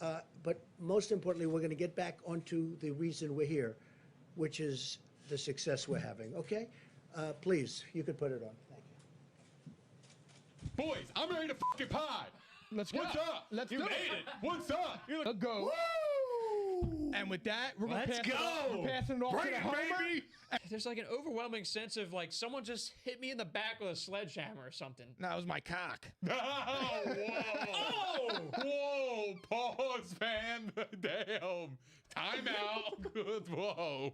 But most importantly, we're going to get back onto the reason we're here, which is the success we're having. Okay? Please, you could put it on. Thank you. Boys, I'm ready to fucking pod. Let's go. What's up? Let's you do made it. it. What's up? Let's go. Woo! And with that, we're going to Let's pass go. We're passing it off Bring to the it, homer. baby. There's like an overwhelming sense of like someone just hit me in the back with a sledgehammer or something. That was my cock. Oh, whoa. Whoa. Pause, man. Damn. Time out. Good. Whoa.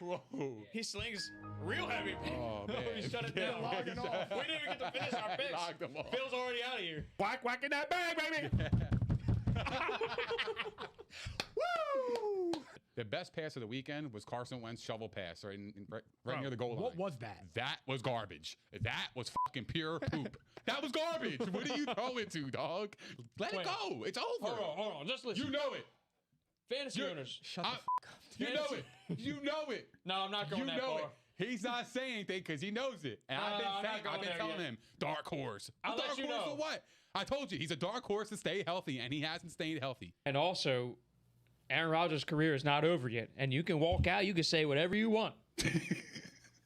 Whoa. He slings real heavy. Oh, man. He shut it Yeah, down. lock it off. We didn't even get to finish our picks. Locked him off. Phil's already out of here. Whack, whack in that bag, baby. Woo! The best pass of the weekend was Carson Wentz shovel pass right near the goal line. What was that? That was garbage. That was fucking pure poop. That was garbage. What do you throw it to, dog? Let it go. It's over. Hold on. Just listen. You know it. Fantasy owners. Shut the fuck up. You know it. You know it. No, I'm not going You that know far. it. He's not saying anything because he knows it. And I'm not I've going been there telling yet. him, dark horse. I'll dark let you horse know. for what? I told you, he's a dark horse to stay healthy, and he hasn't stayed healthy. And also, Aaron Rodgers' career is not over yet. And you can walk out. You can say whatever you want.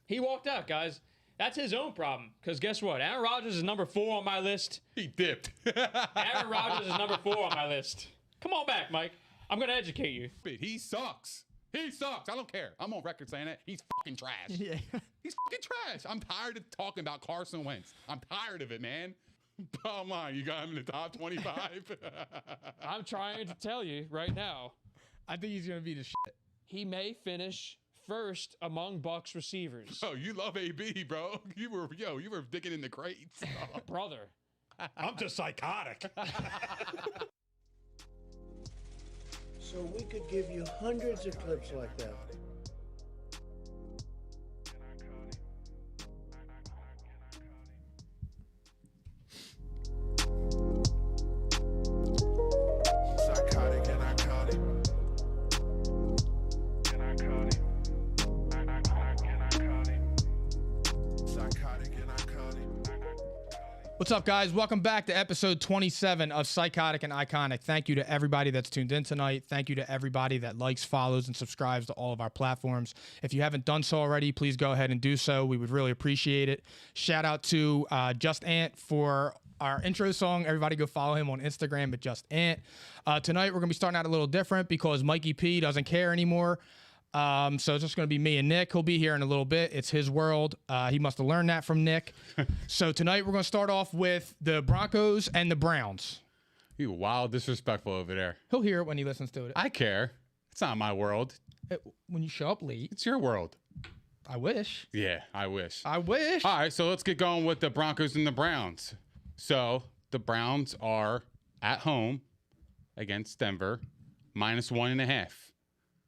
He walked out, guys. That's his own problem. Because guess what? Aaron Rodgers is number 4 on my list. He dipped. Aaron Rodgers is number 4 on my list. Come on back, Mike. I'm going to educate you. He sucks. He sucks. I don't care. I'm on record saying it. He's fucking trash. Yeah. He's fucking trash. I'm tired of talking about Carson Wentz. I'm tired of it, man. Bottom line, you got him in the top 25. I'm trying to tell you right now. I think he's going to be the shit. He may finish first among Bucs receivers. Oh, you love AB, bro. You were digging in the crates. Brother. I'm just psychotic. So we could give you hundreds of clips like that. Psychotic and iconic. Psychotic and iconic. What's up, guys? Welcome back to episode 27 of Psychotic and Iconic. Thank you to everybody that's tuned in tonight. Thank you to everybody that likes, follows, and subscribes to all of our platforms. If you haven't done so already, please go ahead and do so. We would really appreciate it. Shout out to Just Ant for our intro song. Everybody go follow him on Instagram at Just Ant. Tonight, we're going to be starting out a little different because Mikey P doesn't care anymore. So it's just going to be me and Nick. He'll be here in a little bit. It's his world. He must have learned that from Nick. So tonight we're going to start off with the Broncos and the Browns. You wild disrespectful over there. He'll hear it when he listens to it. I care. It's not my world. When you show up late, It's your world. I wish. Yeah, I wish. I wish. All right, so let's get going with the Broncos and the Browns. So the Browns are at home against Denver, -1.5.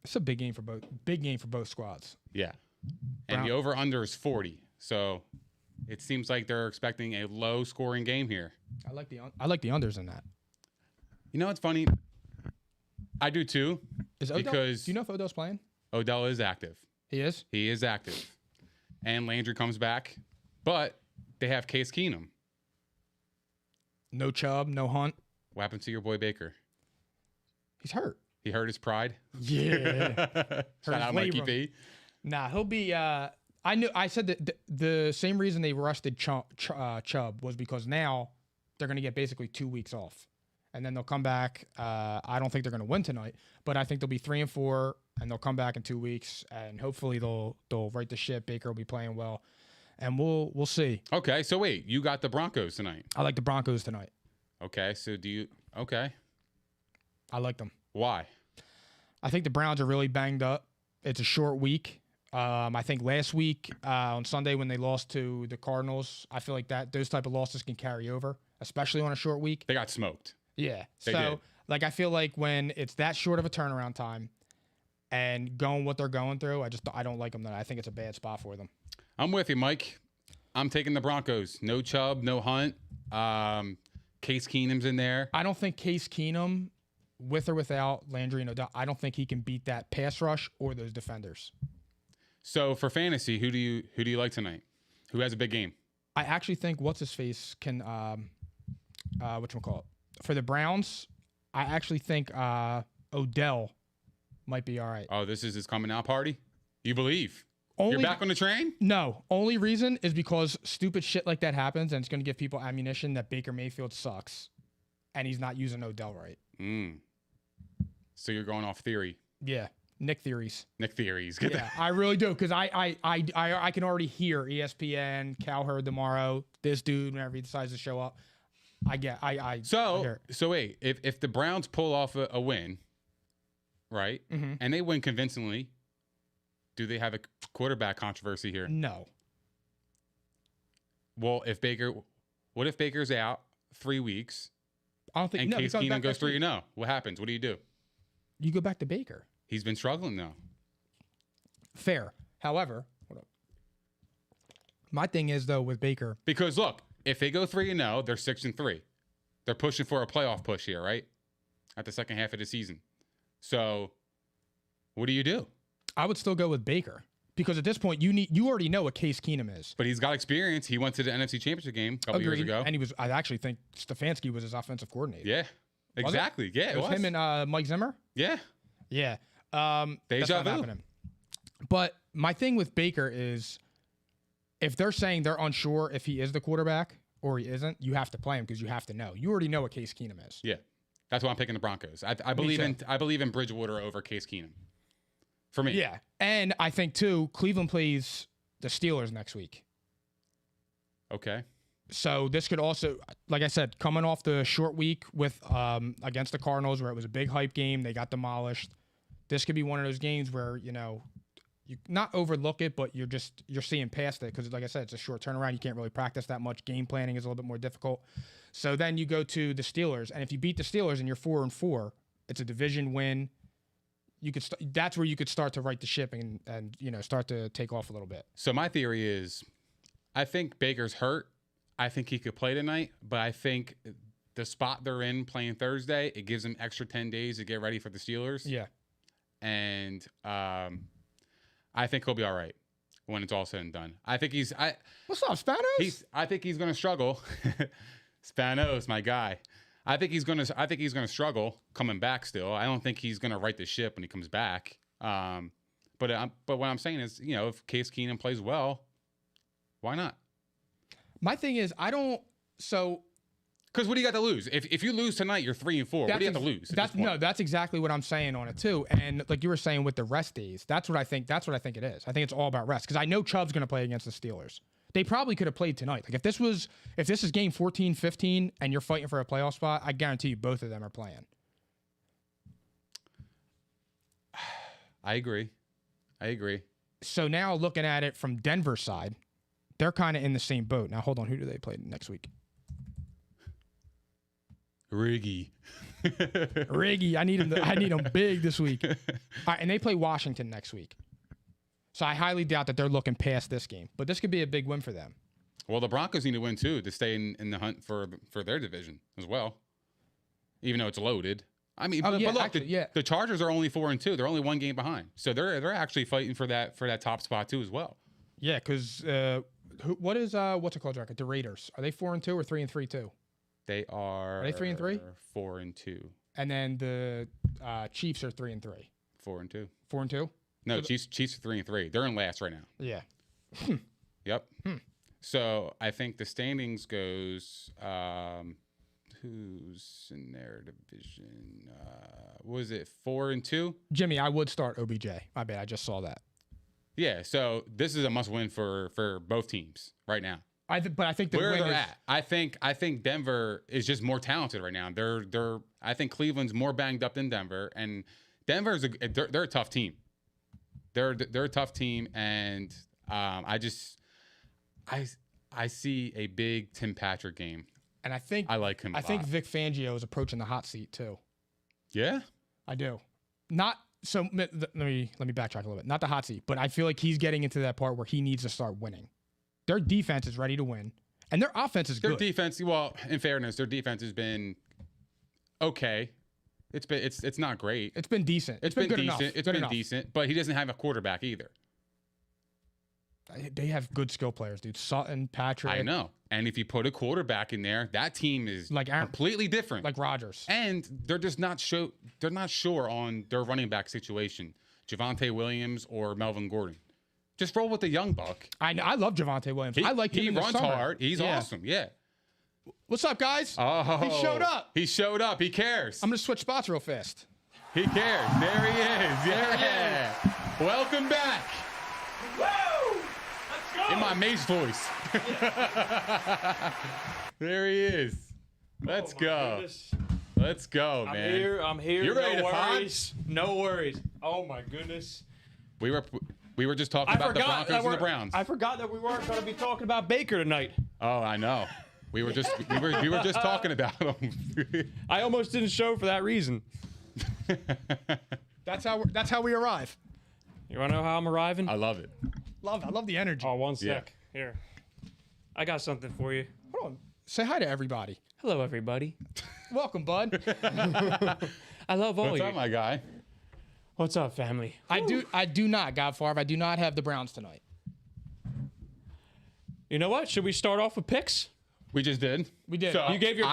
It's a big game for both squads. Yeah. And the over-under is 40. So it seems like they're expecting a low-scoring game here. I like the unders in that. You know what's funny? I do too. Is Odell, because do you know if Odell's playing? Odell is active. He is. He is active. And Landry comes back. But they have Case Keenum. No Chubb, no Hunt. What happened to your boy Baker? He's hurt. He hurt his pride? Yeah. Shout out Mikey labrum. P. Nah, he'll be. I said that the same reason they rested Chubb was because now they're going to get basically 2 weeks off, and then they'll come back. I don't think they're going to win tonight, but I think they'll be 3-4, and they'll come back in 2 weeks, and hopefully they'll right the ship. Baker will be playing well, and we'll see. Okay, so wait, you got the Broncos tonight. I like the Broncos tonight. Okay, so okay. I like them. Why? I think the Browns are really banged up. It's a short week. I think last week on Sunday when they lost to the Cardinals, I feel like those type of losses can carry over, especially on a short week. They got smoked. Yeah. They So, did. like, I feel like when it's that short of a turnaround time and going what they're going through, I don't like them. I think it's a bad spot for them. I'm with you, Mike. I'm taking the Broncos. No Chubb, no Hunt. Case Keenum's in there. I don't think Case Keenum, with or without Landry and Odell, I don't think he can beat that pass rush or those defenders. So for fantasy, who do you like tonight? Who has a big game? I actually think what's his face can whatchamacallit. For the Browns, I actually think Odell might be all right. Oh, this is his coming out party? You believe? Only, You're back on the train? No. Only reason is because stupid shit like that happens, and it's going to give people ammunition that Baker Mayfield sucks, and he's not using Odell right. So you're going off theory. Yeah. Nick theories. Nick theories. Get Yeah, I really do, because I can already hear ESPN, Cowherd tomorrow, this dude, whenever he decides to show up. I hear it. So wait, if the Browns pull off a win, right, and they win convincingly, do they have a quarterback controversy here? No. Well, what if Baker's out 3 weeks I don't think. and No, Case because Keenum that- goes 3-0? What happens? What do you do? You go back to Baker. He's been struggling though. Fair. However, hold up. My thing is though with Baker, Because look, if they go 3-0, they're 6-3. They're pushing for a playoff push here, right? At the second half of the season. So, what do you do? I would still go with Baker because at this point you already know what Case Keenum is. But he's got experience. He went to the NFC Championship game a couple years Agreed. ago. And I actually think Stefanski was his offensive coordinator. Yeah, Was it? exactly. Yeah, It was him and Mike Zimmer. yeah. Yeah. That's Deja not vu. happening. But my thing with Baker is if they're saying they're unsure if he is the quarterback or he isn't, you have to play him because you have to know. You already know what Case Keenum is. Yeah, that's why I'm picking the Broncos. I believe in Bridgewater over Case Keenum. For me, Yeah. And I think too, Cleveland plays the Steelers next week. Okay. So this could also, like I said, coming off the short week with against the Cardinals where it was a big hype game, they got demolished. This could be one of those games where, you not overlook it, but you're seeing past it because, like I said, it's a short turnaround. You can't really practice that much. Game planning is a little bit more difficult. So then you go to the Steelers, and if you beat the Steelers and you're 4-4, it's a division win. That's where you could start to right the ship and start to take off a little bit. So my theory is, I think Baker's hurt. I think he could play tonight, but I think the spot they're in playing Thursday, it gives them extra 10 days to get ready for the Steelers. Yeah. And I think he'll be all right when it's all said and done. I think What's up, Spanos? I think he's going to struggle. Spanos, my guy. I think he's going to struggle coming back still. I don't think he's going to right the ship when he comes back. But what I'm saying is, if Case Keenum plays well, why not? My thing is, Because what do you got to lose? If you lose tonight, you're 3-4. What do you have to lose? That's exactly what I'm saying on it too. And like you were saying with the rest days, that's what I think it is. I think it's all about rest because I know Chubb's going to play against the Steelers. They probably could have played tonight. Like if this is game 14, 15, and you're fighting for a playoff spot, I guarantee you both of them are playing. I agree. So now looking at it from Denver's side, they're kind of in the same boat. Now hold on, who do they play next week? Riggy. I need him big this week. All right, and they play Washington next week. So I highly doubt that they're looking past this game. But this could be a big win for them. Well, the Broncos need to win too to stay in the hunt for their division as well. Even though it's loaded. I mean, but look, the Chargers are only 4-2. They're only one game behind. So they're actually fighting for that top spot too as well. Yeah, because what's it called, Jack? The Raiders. Are they 4-2 or 3-3 too? They are. Are they 3-3? 4-2. And then the Chiefs are 3-3. 4-2. 4-2? No, Chiefs are 3-3. They're in last right now. Yeah. Yep. So I think the standings goes. Who's in their division? What was it 4-2? Jimmy, I would start OBJ. My bad. I just saw that. Yeah. So this is a must-win for both teams right now. But I think the where win they're is, at. I think Denver is just more talented right now. I think Cleveland's more banged up than Denver, and Denver's they're a tough team. They're a tough team, and I see a big Tim Patrick game. And I think I like him. I think Vic Fangio is approaching the hot seat too. Yeah, I do. Not so. Let me backtrack a little bit. Not the hot seat, but I feel like he's getting into that part where he needs to start winning. Their defense is ready to win, and their offense is good. Their defense, well, in fairness, their defense has been okay. It's not great. It's been decent. It's been good decent. enough. It's good been enough. decent, but he doesn't have a quarterback either. They have good skill players, dude. Sutton, Patrick. I know. And if you put a quarterback in there, that team is Like Aaron- completely different. Like Rodgers. And they're just not they're not sure on their running back situation, Javonte Williams or Melvin Gordon. Just roll with the young buck. I know. I love Javonte Williams. I like him He in the runs summer. hard. He's Yeah. awesome. Yeah. What's up, guys? Oh, He showed up. He showed up. He cares. I'm gonna switch spots real fast. He cares. There he is. Yeah. Welcome back. Woo! Let's go! In my Mace voice. There he is. Let's go. Goodness. Let's go, man. I'm here. You ready no to pod? worries. No worries. Oh my goodness. We were just talking about the Broncos and the Browns. I forgot that we weren't going to be talking about Baker tonight. Oh, I know. We were just talking about him. I almost didn't show for that reason. That's how we arrive. You want to know how I'm arriving? I love it. I love the energy. Oh, one sec. Yeah. Here. I got something for you. Hold on. Say hi to everybody. Hello, everybody. Welcome, bud. I love all What's you. up, my guy? What's up, family? I do not, God Favre. I do not have the Browns tonight. You know what? Should we start off with picks? We just did. We did. So You gave your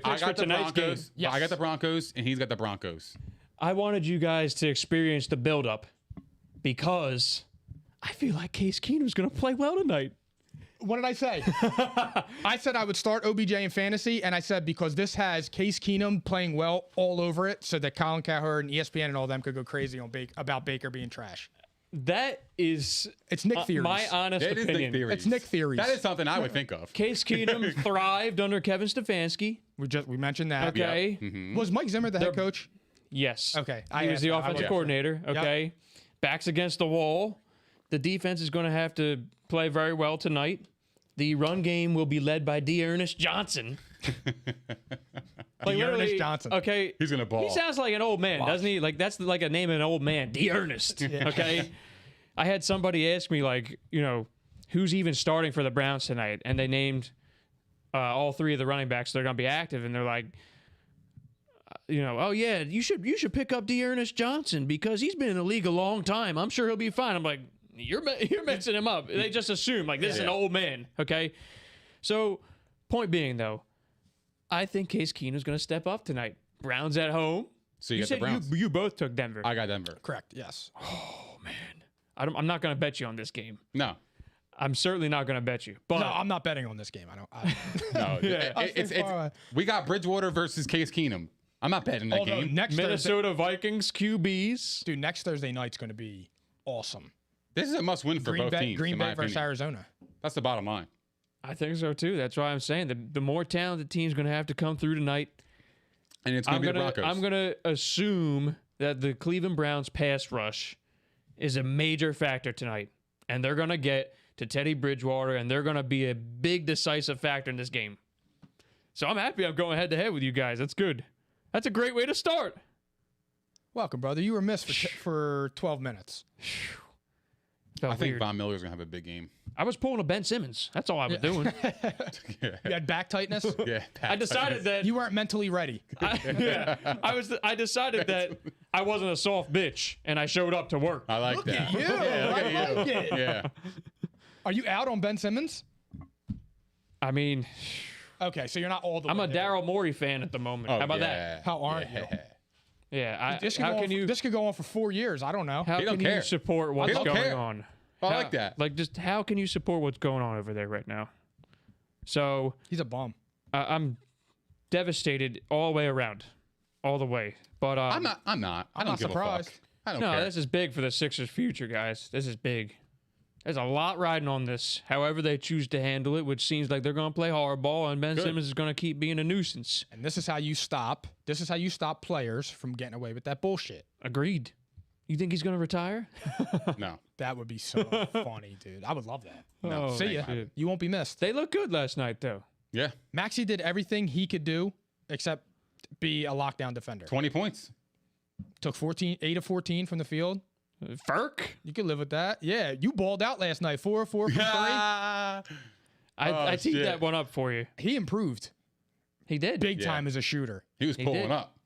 picks for the tonight's game. Broncos. Yes. I got the Broncos, and he's got the Broncos. I wanted you guys to experience the build-up because I feel like Case Keenum's going to play well tonight. What did I say? I said I would start OBJ in fantasy, and I said because this has Case Keenum playing well all over it, so that Colin Cowherd and ESPN and all them could go crazy on about Baker being trash. That is It's Nick theories. my honest It is opinion. Nick theories. It's Nick theories. That is something I would think of. Case Keenum thrived under Kevin Stefanski. We mentioned that. Okay. Was Mike Zimmer the head coach? Yes. Okay. He was the offensive Yeah. coordinator. Okay. Backs against the wall. The defense is going to have to play very well tonight. The run game will be led by D'Ernest Johnson. D'Ernest Johnson. Okay. He's gonna ball. He sounds like an old man, doesn't he? Like that's like a name of an old man, D'Ernest. Okay. I had somebody ask me like, who's even starting for the Browns tonight, and they named all three of the running backs that are going to be active, and they're like, oh yeah, you should pick up D'Ernest Johnson because he's been in the league a long time. I'm sure he'll be fine. I'm like, you're mixing him up. They just assume like this is an old man. Okay. So point being though, I think Case Keenum's going to step up tonight. Browns at home. So you got the said Browns. you both took Denver. I got Denver. Correct. Yes. I'm not going to bet you on this game. No. I'm certainly not going to bet you. But No, I'm not betting on this game. I don't. No. I stay far away. We got Bridgewater versus Case Keenum. I'm not betting that Although game. next Thursday, Minnesota Vikings QBs. dude, next Thursday night's going to be awesome. This is a must-win for both teams. Green in my Bay versus opinion. Arizona. That's the bottom line. I think so too. That's why I'm saying the more talented team's going to have to come through tonight. And it's going to be the Broncos. I'm going to assume that the Cleveland Browns pass rush is a major factor tonight. And they're going to get to Teddy Bridgewater, and they're going to be a big decisive factor in this game. So I'm happy I'm going head-to-head with you guys. That's good. That's a great way to start. Welcome, brother. You were missed for 12 minutes. Felt I think weird. Von Miller's going to have a big game. I was pulling a Ben Simmons. That's all I was doing. You had back tightness. Yeah. I decided that You weren't mentally ready. I decided that I wasn't a soft bitch, and I showed up to work. I like Look that. at you. Yeah, look I at like you. it. Yeah. Are you out on Ben Simmons? I mean, Okay, so you're not all the I'm way a there. Daryl Morey fan at the moment. Oh, How about yeah. that? How aren't you? Yeah. This could, How go on can for, you? this could go on for 4 years. I don't know. How He don't can you care. support what's don't going care. on? I How- like that. Like, just how can you support what's going on over there right now? So He's a bum. I'm devastated all the way around, all the way. But I'm not. I don't not give surprised. a fuck. I don't no, care. this is big for the Sixers' future, guys. This is big. There's a lot riding on this. However they choose to handle it, which seems like they're going to play hardball, and Ben Good. Simmons is going to keep being a nuisance. And this is how you stop. This is how you stop players from getting away with that bullshit. Agreed. You think he's going to retire? No. That would be so funny, dude. I would love that. No. See ya. shit. You won't be missed. They look good last night, though. Yeah. Maxey did everything he could do except be a lockdown defender. 20 points. Took 8 of 14 from the field. Ferk? You could live with that. Yeah, you balled out last night. 4 of 4 from 3. I teed shit. that one up for you. He improved He did. big Yeah. time as a shooter. He was pulling did. up.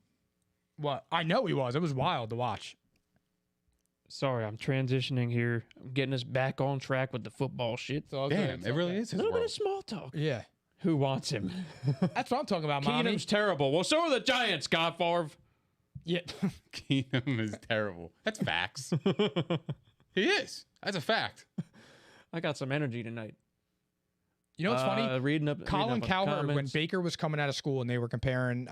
What? I know he was. It was wild to watch. Sorry, I'm transitioning here. I'm getting us back on track with the football shit. It's all Damn, good. it really is A his little bit world. of small talk. Yeah. Who wants him? That's what I'm talking about, mommy. Keenum's terrible. Well, so are the Giants, God Favre. Yeah. Keenum is terrible. That's facts. He is. That's a fact. I got some energy tonight. You know what's funny? Reading up Colin reading up on Cowherd, when comments. Baker was coming out of school and they were comparing,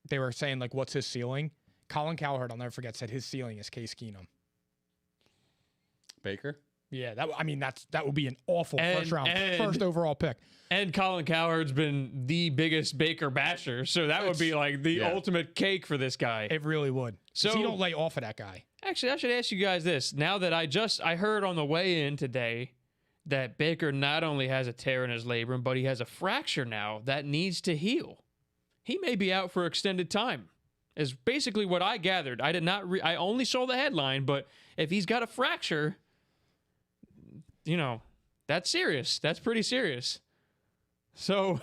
they were saying, like, what's his ceiling? Colin Cowherd, I'll never forget, said his ceiling is Case Keenum. Baker? Yeah, that would be an awful And- first overall pick. And Colin Cowherd's been the biggest Baker basher, so that would be like the Yeah. ultimate cake for this guy. It really would. So So- he don't lay off of that guy. Actually, I should ask you guys this. Now that I heard on the way in today that Baker not only has a tear in his labrum, but he has a fracture now that needs to heal. He may be out for extended time. Is basically what I gathered. I did not. I only saw the headline, but if he's got a fracture, that's serious. That's pretty serious. So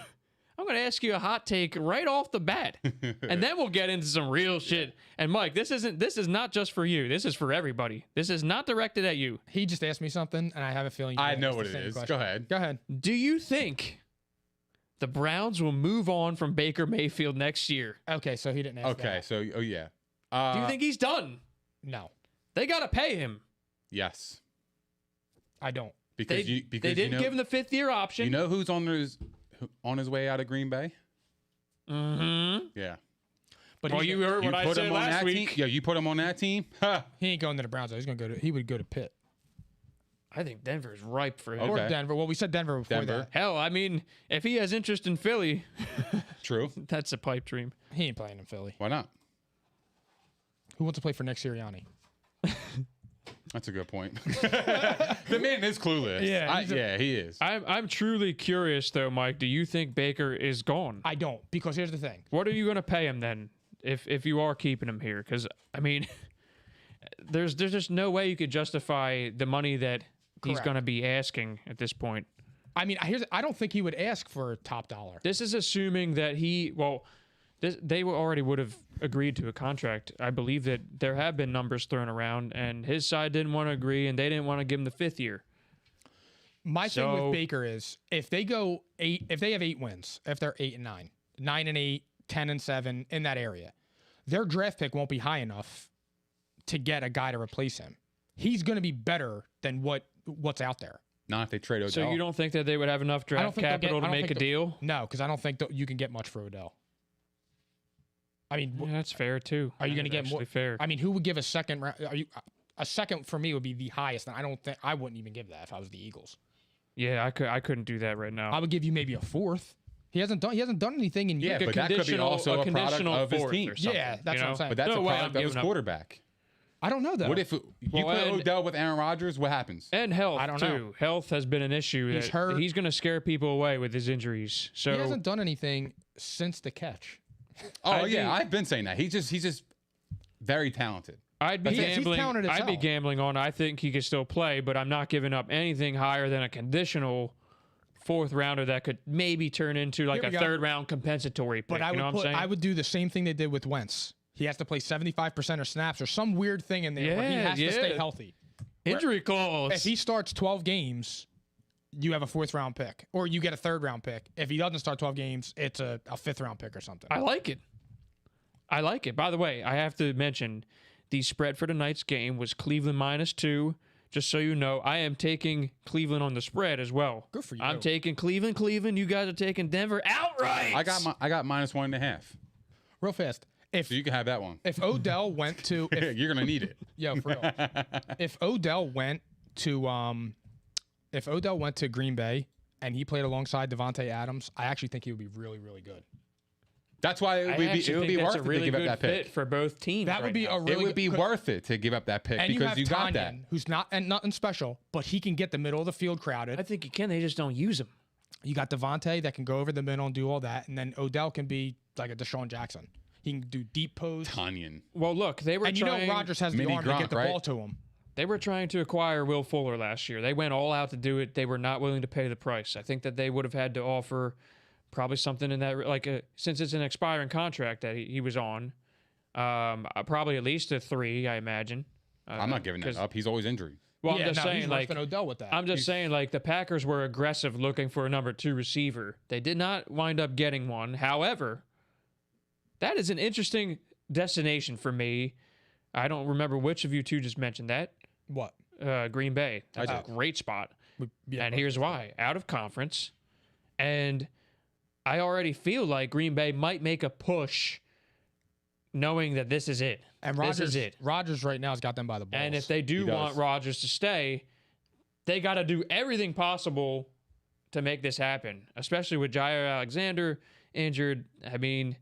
I'm going to ask you a hot take right off the bat, and then we'll get into some real shit. And Mike, this is not just for you. This is for everybody. This is not directed at you. He just asked me something, and I have a feeling I know what it is. Go ahead. Go ahead. Do you think the Browns will move on from Baker Mayfield next year? Okay, so he didn't ask Okay, that. so, oh, yeah. Do you think he's done? No, They got to pay him. Yes. I don't. Because They you didn't know, give him the 5th-year option. you know who's on his way out of Green Bay? Mm-hmm. Yeah. But Well, he's you heard what I put said him on last that week. team? Yeah, you put him on that team? Ha! he ain't going to the Browns. Though. He would go to Pitt I think Denver's ripe for him. Okay. or Denver. Well, we said Denver before Denver. that. Hell, I mean, if he has interest in Philly, True. that's a pipe dream. He ain't playing in Philly. Why not? Who wants to play for Nick Sirianni? That's a good point. The man is clueless. Yeah, he is. I'm truly curious, though, Mike. Do you think Baker is gone? I don't, because here's the thing. What are you going to pay him then, if you are keeping him here? Because I mean, there's just no way you could justify the money that he's Correct. going to be asking at this point. I mean, I don't think he would ask for top dollar. This is assuming that they already would have agreed to a contract. I believe that there have been numbers thrown around, and his side didn't want to agree, and they didn't want to give him the 5th year. My thing So- with Baker is if they have 8 wins, if they're 8-9, 9-8, 10-7 in that area, their draft pick won't be high enough to get a guy to replace him. He's going to be better than what's out there. Not if they trade Odell. So you don't think that they would have enough draft think they'll capital get- I to don't make a think they'll- deal? No, because I don't think you can get much for Odell. I mean, Yeah, that's fair too. are you going to That's get more? actually fair? I mean, who would give a second round? A second for me would be the highest, and I wouldn't even give that if I was the Eagles. Yeah, I couldn't do that right now. I would give you maybe a 4th. He hasn't done anything in Yeah, years. but that could be also a product conditional of his 4th team. or something, Yeah, that's you what I'm know? saying. But that's No a way product I'm of his giving up. quarterback. I don't know though. What if you Well, put and- Odell with Aaron Rodgers? What happens? And health, I don't too. know. Health has been an issue. He's that hurt. He's going to scare people away with his injuries. So He hasn't done anything since the catch. Oh I'd yeah, be- I've been saying that. He's just very talented. I'd be He's gambling. talented as I'd be hell. gambling on. I think he could still play, but I'm not giving up anything higher than a conditional 4th rounder that could maybe turn into like Here a we go. 3rd round compensatory pick. But I you know what I'm would saying? I would do the same thing they did with Wentz. He has to play 75% of snaps or some weird thing in there where he Yeah, has to stay yeah. healthy. Injury clause. If he starts 12 games, you have a 4th round pick, or you get a 3rd round pick. If he doesn't start 12 games, it's a 5th round pick or something. I like it. I like it. By the way, I have to mention the spread for tonight's game was Cleveland -2. Just so you know, I am taking Cleveland on the spread as well. Good for you. I'm taking Cleveland. You guys are taking Denver outright. I got -1.5. Real fast. So you can have that one. If Odell went to You're gonna need it. Yo, for real. If Odell went to Green Bay and he played alongside Devontae Adams, I actually think he would be really, really good. That's why it would be that's worth a it really to give up good that fit pick. for both teams. That would right be now. a really It would be good, worth it to give up that pick and because you got that. Tanyan, who's nothing special, but he can get the middle of the field crowded. I think you can. They just don't use him. You got Devontae that can go over the middle and do all that, and then Odell can be like a Deshaun Jackson. He can do deep pose. Tanyan. Well, look, they were And trying. you know Rodgers has the Mini arm to Gronk, get the right? ball to him. They were trying to acquire Will Fuller last year. They went all out to do it. They were not willing to pay the price. I think that they would have had to offer probably something in that, since it's an expiring contract that he was on, probably at least a 3, I imagine. I'm not giving that 'cause- up. He's always injured. Well, yeah, I'm just no, saying, he's worse like, than Odell with that. I'm just saying, like, the Packers were aggressive looking for a number 2 receiver. They did not wind up getting one. However, that is an interesting destination for me. I don't remember which of you two just mentioned that. What? Green Bay. That's a did. great spot. Yeah, And here's why. Out of conference. And I already feel like Green Bay might make a push knowing that this is it. and This is it. Rodgers right now has got them by the balls. And if they do He want does. Rodgers to stay, they got to do everything possible to make this happen, especially with Jair Alexander injured. I mean,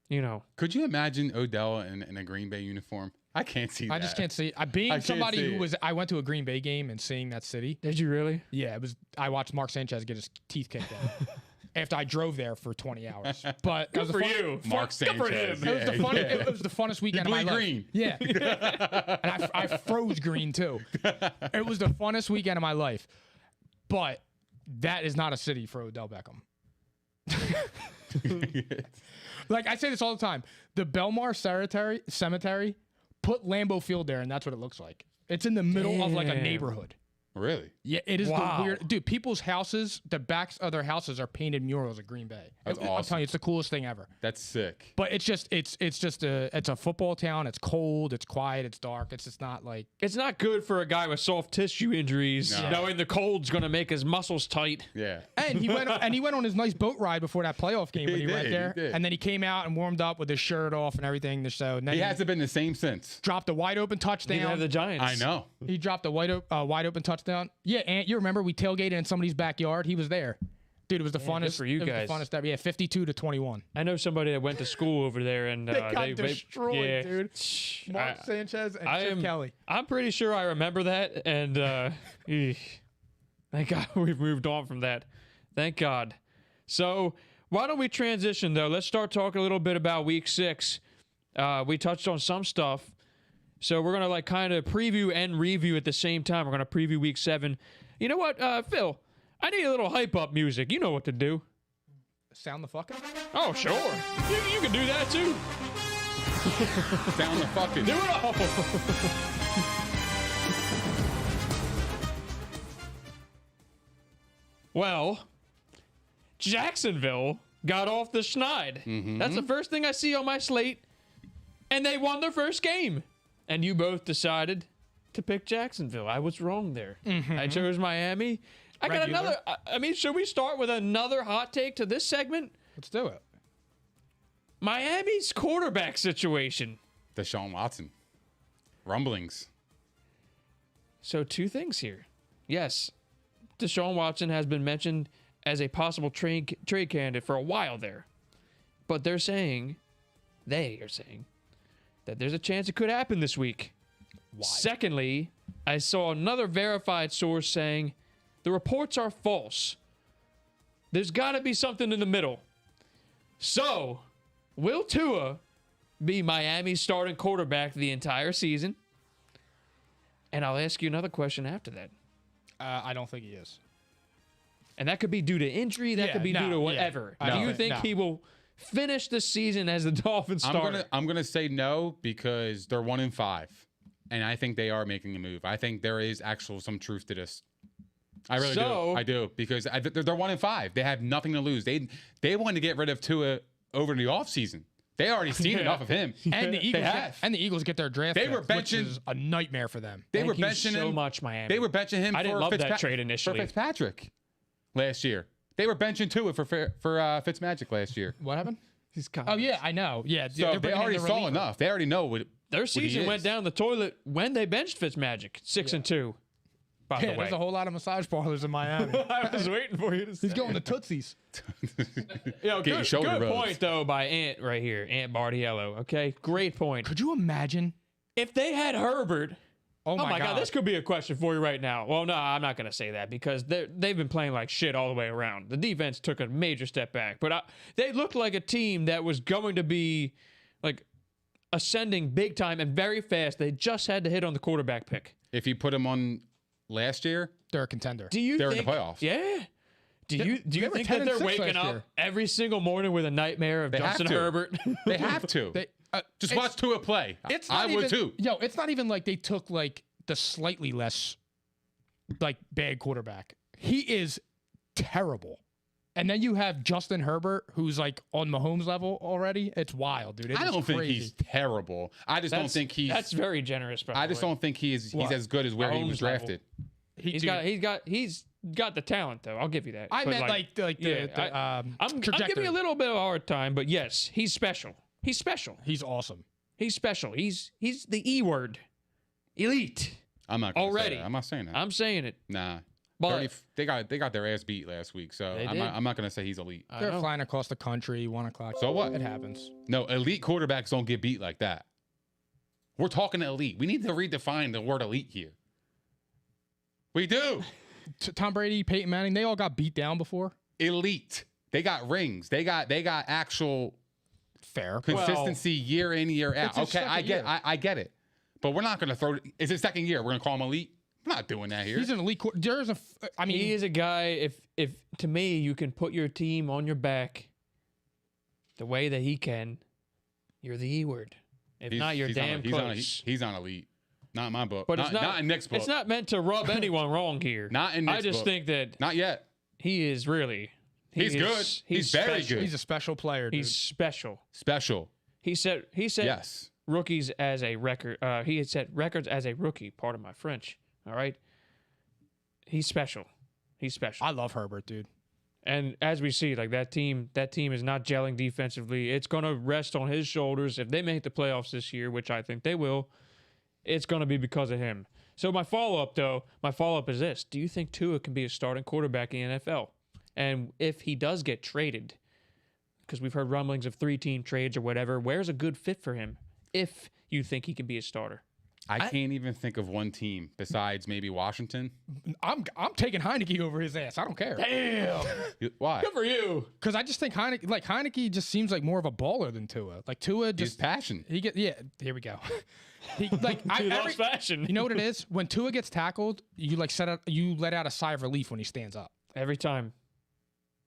you know. Could you imagine Odell in a Green Bay uniform? I can't see that. I just can't see. Being I can't somebody see who it. was, I went to a Green Bay game and seeing that city. Did you really? Yeah, it was. I watched Mark Sanchez get his teeth kicked in after I drove there for 20 hours. But it Good was the for fun- you. Mark Good for him. Sanchez. It was the Yeah, fun. yeah. It was the funnest weekend of my bleed life. green. Yeah, and I froze green too. It was the funnest weekend of my life. But that is not a city for Odell Beckham. Like I say this all the time. The Belmar Cemetery, put Lambeau Field there, and that's what it looks like. It's in the middle of like a Damn. neighborhood. Really? Yeah, it is Wow. the weird dude. People's houses, the backs of their houses are painted murals of Green Bay. That's I'm awesome. telling you, it's the coolest thing ever. That's sick. But it's just a football town. It's cold. It's quiet. It's dark. It's just not like It's not good for a guy with soft tissue injuries, No. knowing the cold's going to make his muscles tight. Yeah. And he went on his nice boat ride before that playoff game when He he went did, there. he did. And then he came out and warmed up with his shirt off and everything. So and then He hasn't been the same since. dropped a wide open Neither have touchdown. the Giants. I know. He dropped a wide open touchdown. Yeah, and you remember we tailgated in somebody's backyard. He was there. Dude, it was the funnest. good for you it was guys. The funnest ever. Yeah, 52-21. I know somebody that went to school over there, and They got destroyed, yeah. dude. Mark Sanchez and I Chip am- Kelly. I'm pretty sure I remember that, and thank God we've moved on from that. Thank God. So why don't we transition though? Let's start talking a little bit about Week 6. We touched on some stuff, so we're gonna like kind of preview and review at the same time. We're gonna preview Week 7. You know what, Phil? I need a little hype up music. You know what to do. Sound the fuck up. Oh sure, you can do that too. Down the fucking. Do it all. Well, Jacksonville got off the schneid. That's the first thing I see on my slate. And they won their first game. And you both decided to pick Jacksonville. I was wrong there. I chose Miami. I got Regular. another. I mean, should we start with another hot take to this segment? Let's do it. Miami's quarterback situation. Deshaun Watson. Rumblings. So, two things here. Yes, Deshaun Watson has been mentioned as a possible trade candidate for a while there. But they are saying, that there's a chance it could happen this week. Why? Secondly, I saw another verified source saying the reports are false. There's got to be something in the middle. So, will Tua be Miami's starting quarterback the entire season? And I'll ask you another question after that. I don't think he is. And that could be due to injury. That Yeah, could be no, due to yeah. whatever. I Do don't you think no. he will finish the season as the Dolphins starter? I'm gonna say no because they're 1-5, and I think they are making a move. I think there is some truth to this. I really So- do. I do because they're 1-5. They have nothing to lose. They wanted to get rid of Tua over the offseason. They already seen Yeah. enough of him. And the Eagles have. and the Eagles get their draft. They were pick, which benching- is a nightmare for them. They Thank were you benching so him much, Miami. They were benching him. I didn't for love that trade initially. For Fitzpatrick last year. They were benching Tua for Fitzmagic last year. What happened? He's Oh yeah, I know. Yeah, So they're they bringing in already the saw reliever. enough. They already know what Their he season went is. down the toilet when they benched Fitzmagic. 6-2. By Yeah, the way, there's a whole lot of massage parlors in Miami. I was waiting for you to say. He's going to Tootsie's. Yo, Get your good shoulder rubs. point though by Ant right here, Ant Bartiello. Okay, great point. Could you imagine? If they had Herbert, Oh oh my God, this could be a question for you right now. Well, no, I'm not going to say that because they've been playing like shit all the way around. The defense took a major step back, but they looked like a team that was going to be like ascending big time and very fast. They just had to hit on the quarterback pick. If you put him on last year, They're a contender. Do you They're in think, the playoffs. Yeah. Do you they were think 10 that and they're 6 waking last up year. every single morning with a nightmare of They have Justin to. Herbert? they have to. Just watch Tua play. I would too. Yo, it's not even like they took like the slightly less like bad quarterback. He is terrible. And then you have Justin Herbert, who's like on Mahomes level already. It's wild, dude. I don't think he's terrible. I just don't think he's. That's very generous. By I just don't think he's as good as where he was drafted. He's got the talent though. I'll give you that. I But meant I'm trajectory. giving you a little bit of a hard time, but yes, he's special. He's special. He's awesome. He's special. He's the E word, elite. I'm not gonna Already. Say that. I'm not saying that. I'm saying it. Nah. But they got their ass beat last week, so They I'm did. not gonna say he's elite. I They're know. flying across the country, 1 o'clock. So what? It happens. No, elite quarterbacks don't get beat like that. We're talking elite. We need to redefine the word elite here. We do. Tom Brady, Peyton Manning, they all got beat down before. Elite. They got rings. They got actual Fair. consistency year in, year out. It's his Okay, second year. I get it. But we're not gonna throw. It's his second year. We're gonna call him elite. I'm not doing that here. He's an elite. There's a. I mean, He is a guy. If to me, you can put your team on your back the way that he can, you're the E word. If not, you're damn close. He's on elite. Not in my book. But not in Nick's book. It's not meant to rub anyone wrong here. Not in Nick's I just book. think that Not yet. he is really. He's good. He's very special. good. he's a special player. Dude. He's special. Special. He said Yes. rookies as a record. He had set records as a rookie. Pardon my French. All right. He's special. He's special. I love Herbert, dude. And as we see, like that team is not gelling defensively. It's going to rest on his shoulders. If they make the playoffs this year, which I think they will, it's going to be because of him. So my follow-up is this. Do you think Tua can be a starting quarterback in the NFL? And if he does get traded, because we've heard rumblings of 3-team trades or whatever, where's a good fit for him if you think he can be a starter? I can't even think of one team besides maybe Washington. I'm taking Heineke over his ass. I don't care. Damn. Why? Good for you. Because I just think Heineke just seems like more of a baller than Tua. Like Tua His just passion. Here we go. He He loves fashion. You know what it is? When Tua gets tackled, you let out a sigh of relief when he stands up. Every time.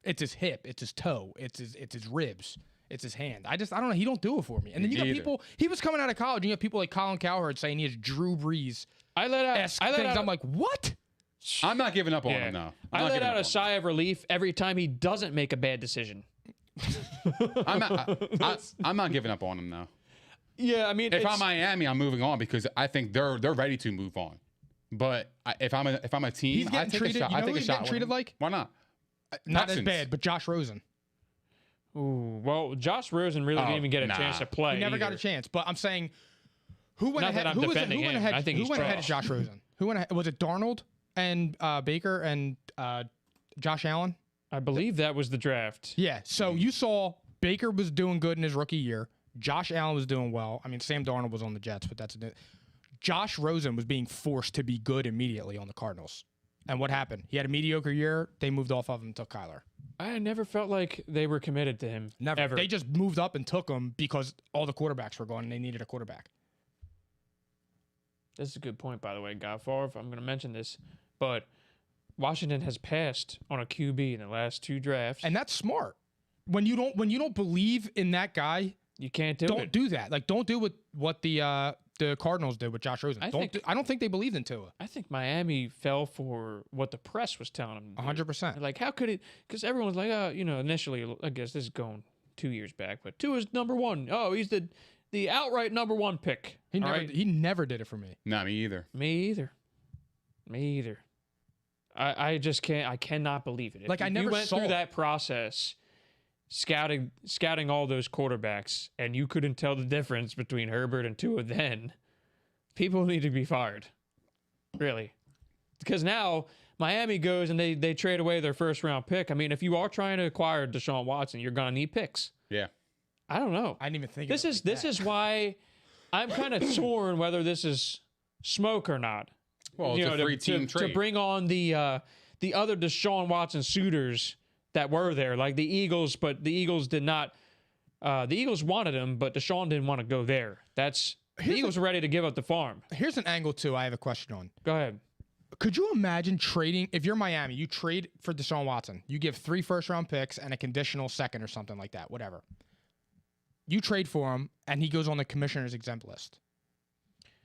It's his hip, it's his toe, it's his ribs, it's his hand. I don't know. He don't do it for me. And then you got Neither. people. He was coming out of college. And you have people like Colin Cowherd saying he has Drew Brees I let out esque things. I'm like, what? I'm not giving up on him, though. I let out a sigh of relief every time he doesn't make a bad decision. I'm not giving up on him, though. Yeah, I mean, If I'm Miami, I'm moving on because I think they're ready to move on. But if I'm a team, He's I getting take treated. a shot. You I know take who a he's shot. getting with treated him. like? Why not? Not as Texans. bad, but Josh Rosen. ooh, well, Josh Rosen really didn't even get a nah. chance to play. He never got a either. chance. But I'm saying, who went Not ahead? that I'm Who defending went him. ahead? I think Who he's went ahead of trash. Josh Rosen? Who went ahead? Was it Darnold and Baker and Josh Allen? I believe that was the draft. Yeah. So you saw Baker was doing good in his rookie year. Josh Allen was doing well. I mean, Sam Darnold was on the Jets, but that's Josh Rosen was being forced to be good immediately on the Cardinals. And what happened? He had a mediocre year. They moved off of him and took Kyler. I never felt like they were committed to him. Never. Ever. They just moved up and took him because all the quarterbacks were gone and they needed a quarterback. This is a good point, by the way, Guy Favre. I'm going to mention this, but Washington has passed on a QB in the last 2 drafts. And that's smart. When you don't believe in that guy, you can't do don't it. do that. Like, don't do what the Cardinals did with Josh Rosen. I don't think they believed in Tua. I think Miami fell for what the press was telling them. 100%. Like, how could it? Because everyone's like, initially, I guess this is going 2 years back, but Tua's number 1. Oh, he's the outright number 1 pick. He All never right? he never did it for me. Not me either. Me either. I just can't. I cannot believe it. Like, I never you went saw through it. that process, scouting all those quarterbacks, and you couldn't tell the difference between Herbert and Tua. Then people need to be fired, really, because now Miami goes and they trade away their first round pick. I mean, if you are trying to acquire Deshaun Watson, you're gonna need picks. Yeah. I don't know. I didn't even think This of it like is that. why I'm kind of torn whether this is smoke or not. Well, it's a free team to trade. bring on the other Deshaun Watson suitors that were there, like the Eagles, but the Eagles did not. The Eagles wanted him, but Deshaun didn't want to go there. The Eagles were ready to give up the farm. Here's an angle too. I have a question on. Go ahead. Could you imagine trading if you're Miami? You trade for Deshaun Watson. You give 3 first-round picks and a conditional second or something like that. Whatever. you trade for him, and he goes on the commissioner's exempt list.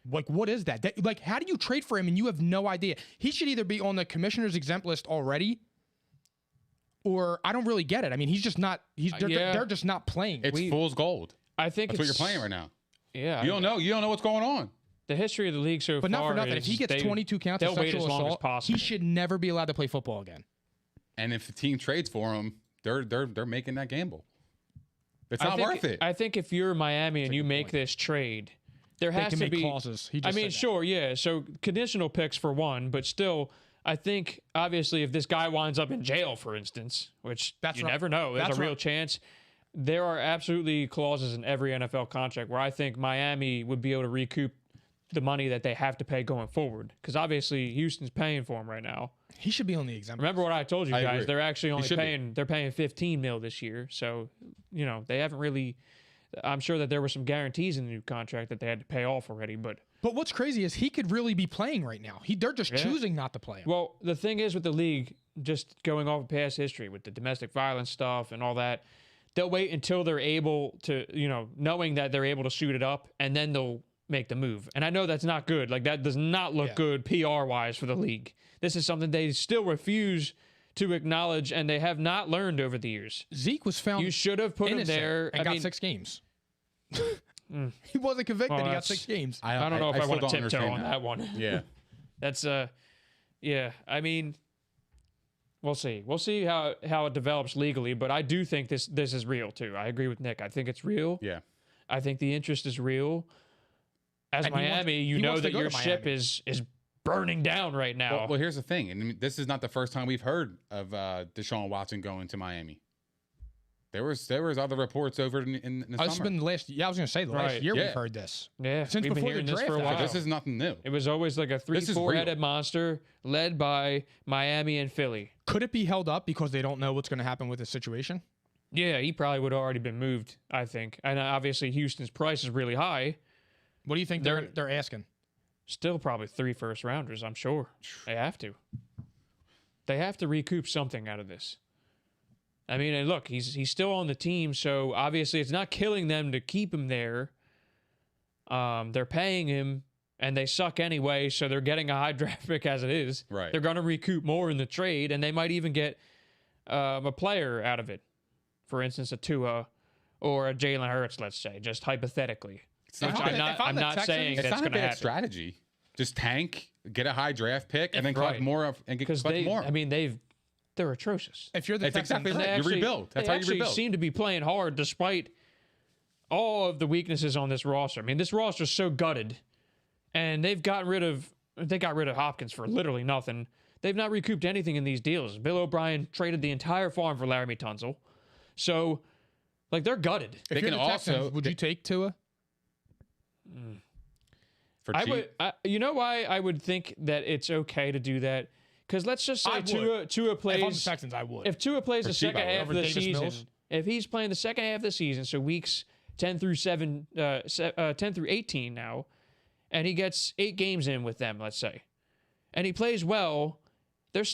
Like, what is that? Like, how do you trade for him and you have no idea? He should either be on the commissioner's exempt list already, or I don't really get it. I mean, he's just not. They're just not playing. It's fool's gold. I think that's what you're playing right now. Yeah, You don't know what's going on. The history of the league so far. But not for nothing. If he gets 22 counts of sexual assault, he should never be allowed to play football again. And if the team trades for him, they're making that gamble. It's not worth it. I think if you're Miami and you make this trade, there has to be clauses. I mean, sure, yeah. So conditional picks for one, but still, I think obviously if this guy winds up in jail, for instance, which you never know, there's a real chance. There are absolutely clauses in every NFL contract where I think Miami would be able to recoup the money that they have to pay going forward, because obviously Houston's paying for him right now. He should be on the exempt. Remember what I told you guys? Agree. They're actually only paying. They're paying $15 million this year. So, they haven't really. I'm sure that there were some guarantees in the new contract that they had to pay off already. But what's crazy is he could really be playing right now. They're just choosing not to play him. Well, the thing is with the league, just going off of past history with the domestic violence stuff and all that, they'll wait until they're able to, knowing that they're able to suit it up, and then they'll make the move. And I know that's not good. Like, that does not look good PR-wise for the league. This is something they still refuse to acknowledge, and they have not learned over the years. Zeke was found You should have put him there. and got 6 games. He wasn't convicted. He got 6 games. I don't know if I want to tiptoe on that one. Yeah. That's yeah. I mean, we'll see. We'll see how it develops legally, but I do think this is real too. I agree with Nick. I think it's real. Yeah. I think the interest is real. As Miami, you know that your ship is burning down right now. Well, here's the thing, and this is not the first time we've heard of Deshaun Watson going to Miami. There was other reports over in the summer. It's been the last. Yeah, I was going to say the last year we've heard this. Yeah, since we've been before the hearing this draft. for a while. This is nothing new. It was always like a 3-4-headed monster led by Miami and Philly. Could it be held up because they don't know what's going to happen with the situation? Yeah, he probably would have already been moved, I think. And obviously Houston's price is really high. What do you think they're asking? Still probably 3 first-rounders, I'm sure. They have to. They have to recoup something out of this. I mean, and look, he's still on the team, so obviously it's not killing them to keep him there. They're paying him, and they suck anyway, so they're getting a high draft pick as it is. Right. They're going to recoup more in the trade, and they might even get a player out of it. For instance, a Tua or a Jalen Hurts, let's say, just hypothetically. I'm not saying it's that's not a going to bad happen. strategy. Just tank, get a high draft pick, and then collect more and collect more. I mean, they're atrocious. If you're the That's Texans, exactly right. You rebuild. That's how you rebuild. They seem to be playing hard despite all of the weaknesses on this roster. I mean, this roster's so gutted, and they got rid of Hopkins for literally nothing. They've not recouped anything in these deals. Bill O'Brien traded the entire farm for Laramie Tunsil. So, like, they're gutted. if you're the Texans, would you take Tua? For cheap. You know why I would think that it's okay to do that? Because let's just say Tua plays. If I'm the Texans, I would. If Tua plays the cheap, second half of the Davis season, Mills? if he's playing the second half of the season, so weeks 10 through 18 now, and he gets 8 games in with them, let's say, and he plays well, they're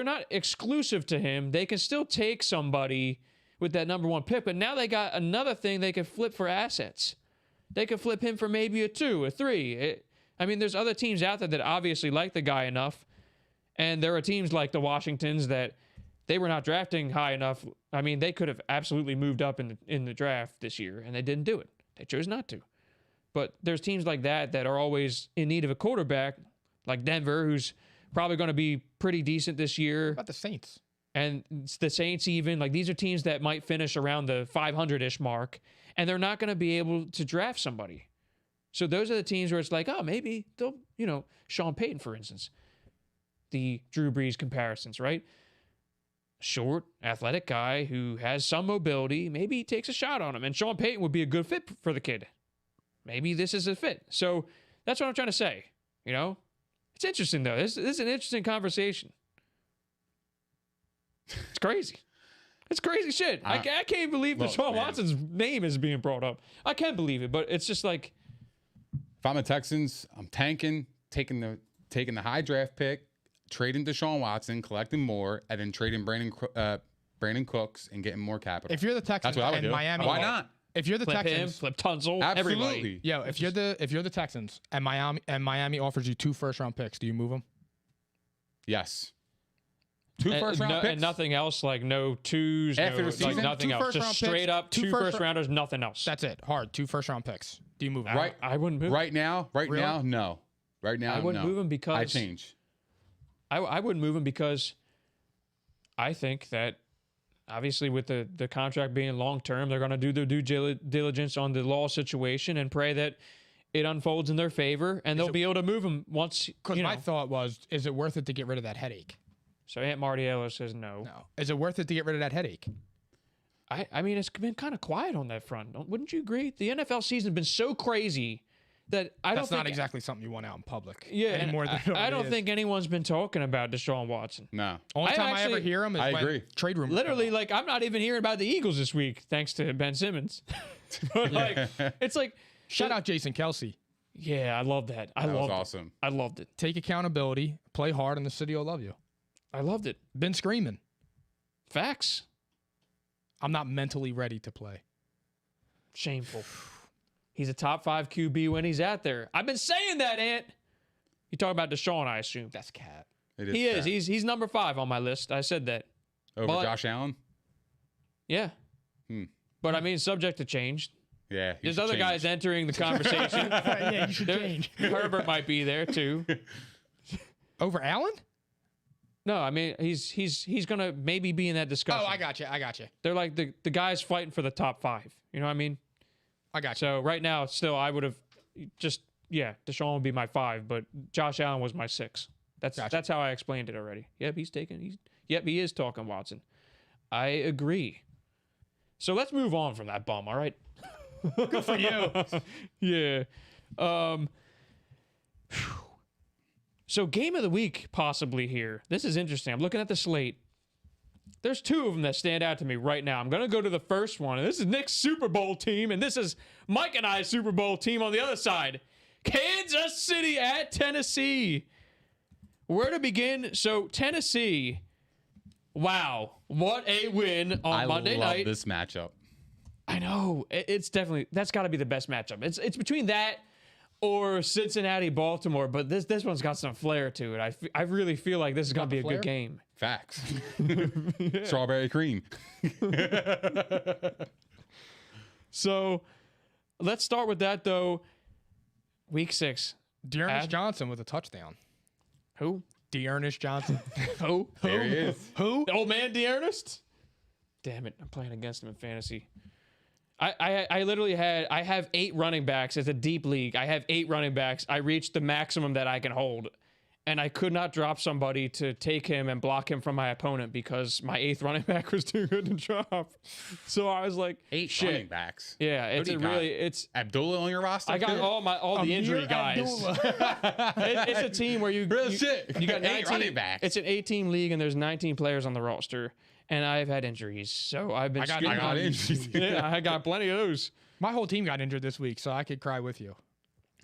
not exclusive to him. They can still take somebody with that number 1 pick, but now they got another thing they can flip for assets. They could flip him for maybe a 2, a 3. I mean, there's other teams out there that obviously like the guy enough, and there are teams like the Washingtons that they were not drafting high enough. I mean, they could have absolutely moved up in the draft this year, and they didn't do it. They chose not to. But there's teams like that are always in need of a quarterback, like Denver, who's probably going to be pretty decent this year. What about the Saints? And the Saints even. Like, these are teams that might finish around the 500-ish mark, and they're not going to be able to draft somebody. So those are the teams where it's like, oh, maybe they'll, Sean Payton, for instance. The Drew Brees comparisons, right? Short, athletic guy who has some mobility. Maybe he takes a shot on him. And Sean Payton would be a good fit for the kid. Maybe this is a fit. So that's what I'm trying to say. It's interesting, though. This is an interesting conversation. It's crazy. It's crazy shit. I can't believe Deshaun Watson's name is being brought up. I can't believe it, but it's just like, if I'm the Texans, I'm tanking, taking the high draft pick, trading Deshaun Watson, collecting more, and then trading Brandon Cooks and getting more capital. If you're the Texans That's what I would and do. Miami, Why not? If you're the Flip him, Texans, flip Tunsil, Absolutely. everybody. yo, if you're the Texans and Miami offers you 2 first-round picks, do you move them? Yes. 2 first-round picks? And nothing else, like no twos, After the like season? nothing 2 else. first-round Just picks, straight up 2 2 first- first-rounders, nothing else. That's it. Hard. 2 first-round picks. Do you move them? Right. I wouldn't move. Right now, Really? no. Right now, I wouldn't no. move him because I change. I wouldn't move him because I think that obviously with the contract being long term, they're going to do their due diligence on the law situation and pray that it unfolds in their favor, and they'll be able to move him once. Because my thought was, is it worth it to get rid of that headache? So Aunt Martiello says no. No. Is it worth it to get rid of that headache? I mean, it's been kind of quiet on that front. Wouldn't you agree? The NFL season has been so crazy that I don't That's think not exactly something you want out in public. Yeah, any and more than it I don't is. think anyone's been talking about Deshaun Watson. No. Only I time I ever actually- hear him is I when agree. trade rumors. Literally, come out. like I'm not even hearing about the Eagles this week, thanks to Ben Simmons. But like, it's like, shout out Jason Kelsey. yeah, I love that. I That was loved awesome. it. I loved it. Take accountability, play hard, and the city will love you. I loved it. Been screaming. Facts. I'm not mentally ready to play. Shameful. He's a top 5 QB when he's out there. I've been saying that, Ant. You talking about Deshaun, I assume. That's cat. It He is. bad. He's number 5 on my list. I said that. Over but- Josh Allen? Yeah. But I mean, subject to change. Yeah. he There's should other change. guys entering the conversation. Yeah, you should change. Herbert might be there too. Over Allen? No, I mean he's gonna maybe be in that discussion. Oh, I got you. They're like the guys fighting for the top 5. You know what I mean? I got you. So right now, still, I would have just Deshaun would be my 5, but Josh Allen was my 6. That's how I explained it already. Yep, he is talking Watson. I agree. So let's move on from that bum. All right. Good for you. Yeah. So game of the week possibly here. This is interesting. I'm looking at the slate. There's 2 of them that stand out to me right now. I'm going to go to the first one. And this is Nick's Super Bowl team. And this is Mike and I's Super Bowl team on the other side. Kansas City at Tennessee. Where to begin? So Tennessee, wow. What a win on Monday I love night. this matchup. I know. It's definitely, that's got to be the best matchup. It's between that or Cincinnati, Baltimore, but this one's got some flair to it. I really feel like this is going to be a flair? good game. Facts. Strawberry cream. So let's start with that, though. Week 6. Dearness Johnson with a touchdown. Who? Dearness Johnson. Who? There he is. Who? The old man, Dearnest? Damn it. I'm playing against him in fantasy. I literally I have 8 running backs. It's a deep league. I have 8 running backs. I reached the maximum that I can hold. And I could not drop somebody to take him and block him from my opponent because my 8th running back was too good to drop. So I was like, 8 shit. running backs. Yeah, Who it's do a you got? really, it's, Abdullah on your roster? I got too? all the injury Amir guys. Abdullah. It's a team where you Real shit. You got 8 19 running backs. It's an 8-team league and there's 19 players on the roster. And I've had injuries, so I've been. I got screwed. injuries. Yeah, I got plenty of those. My whole team got injured this week, so I could cry with you.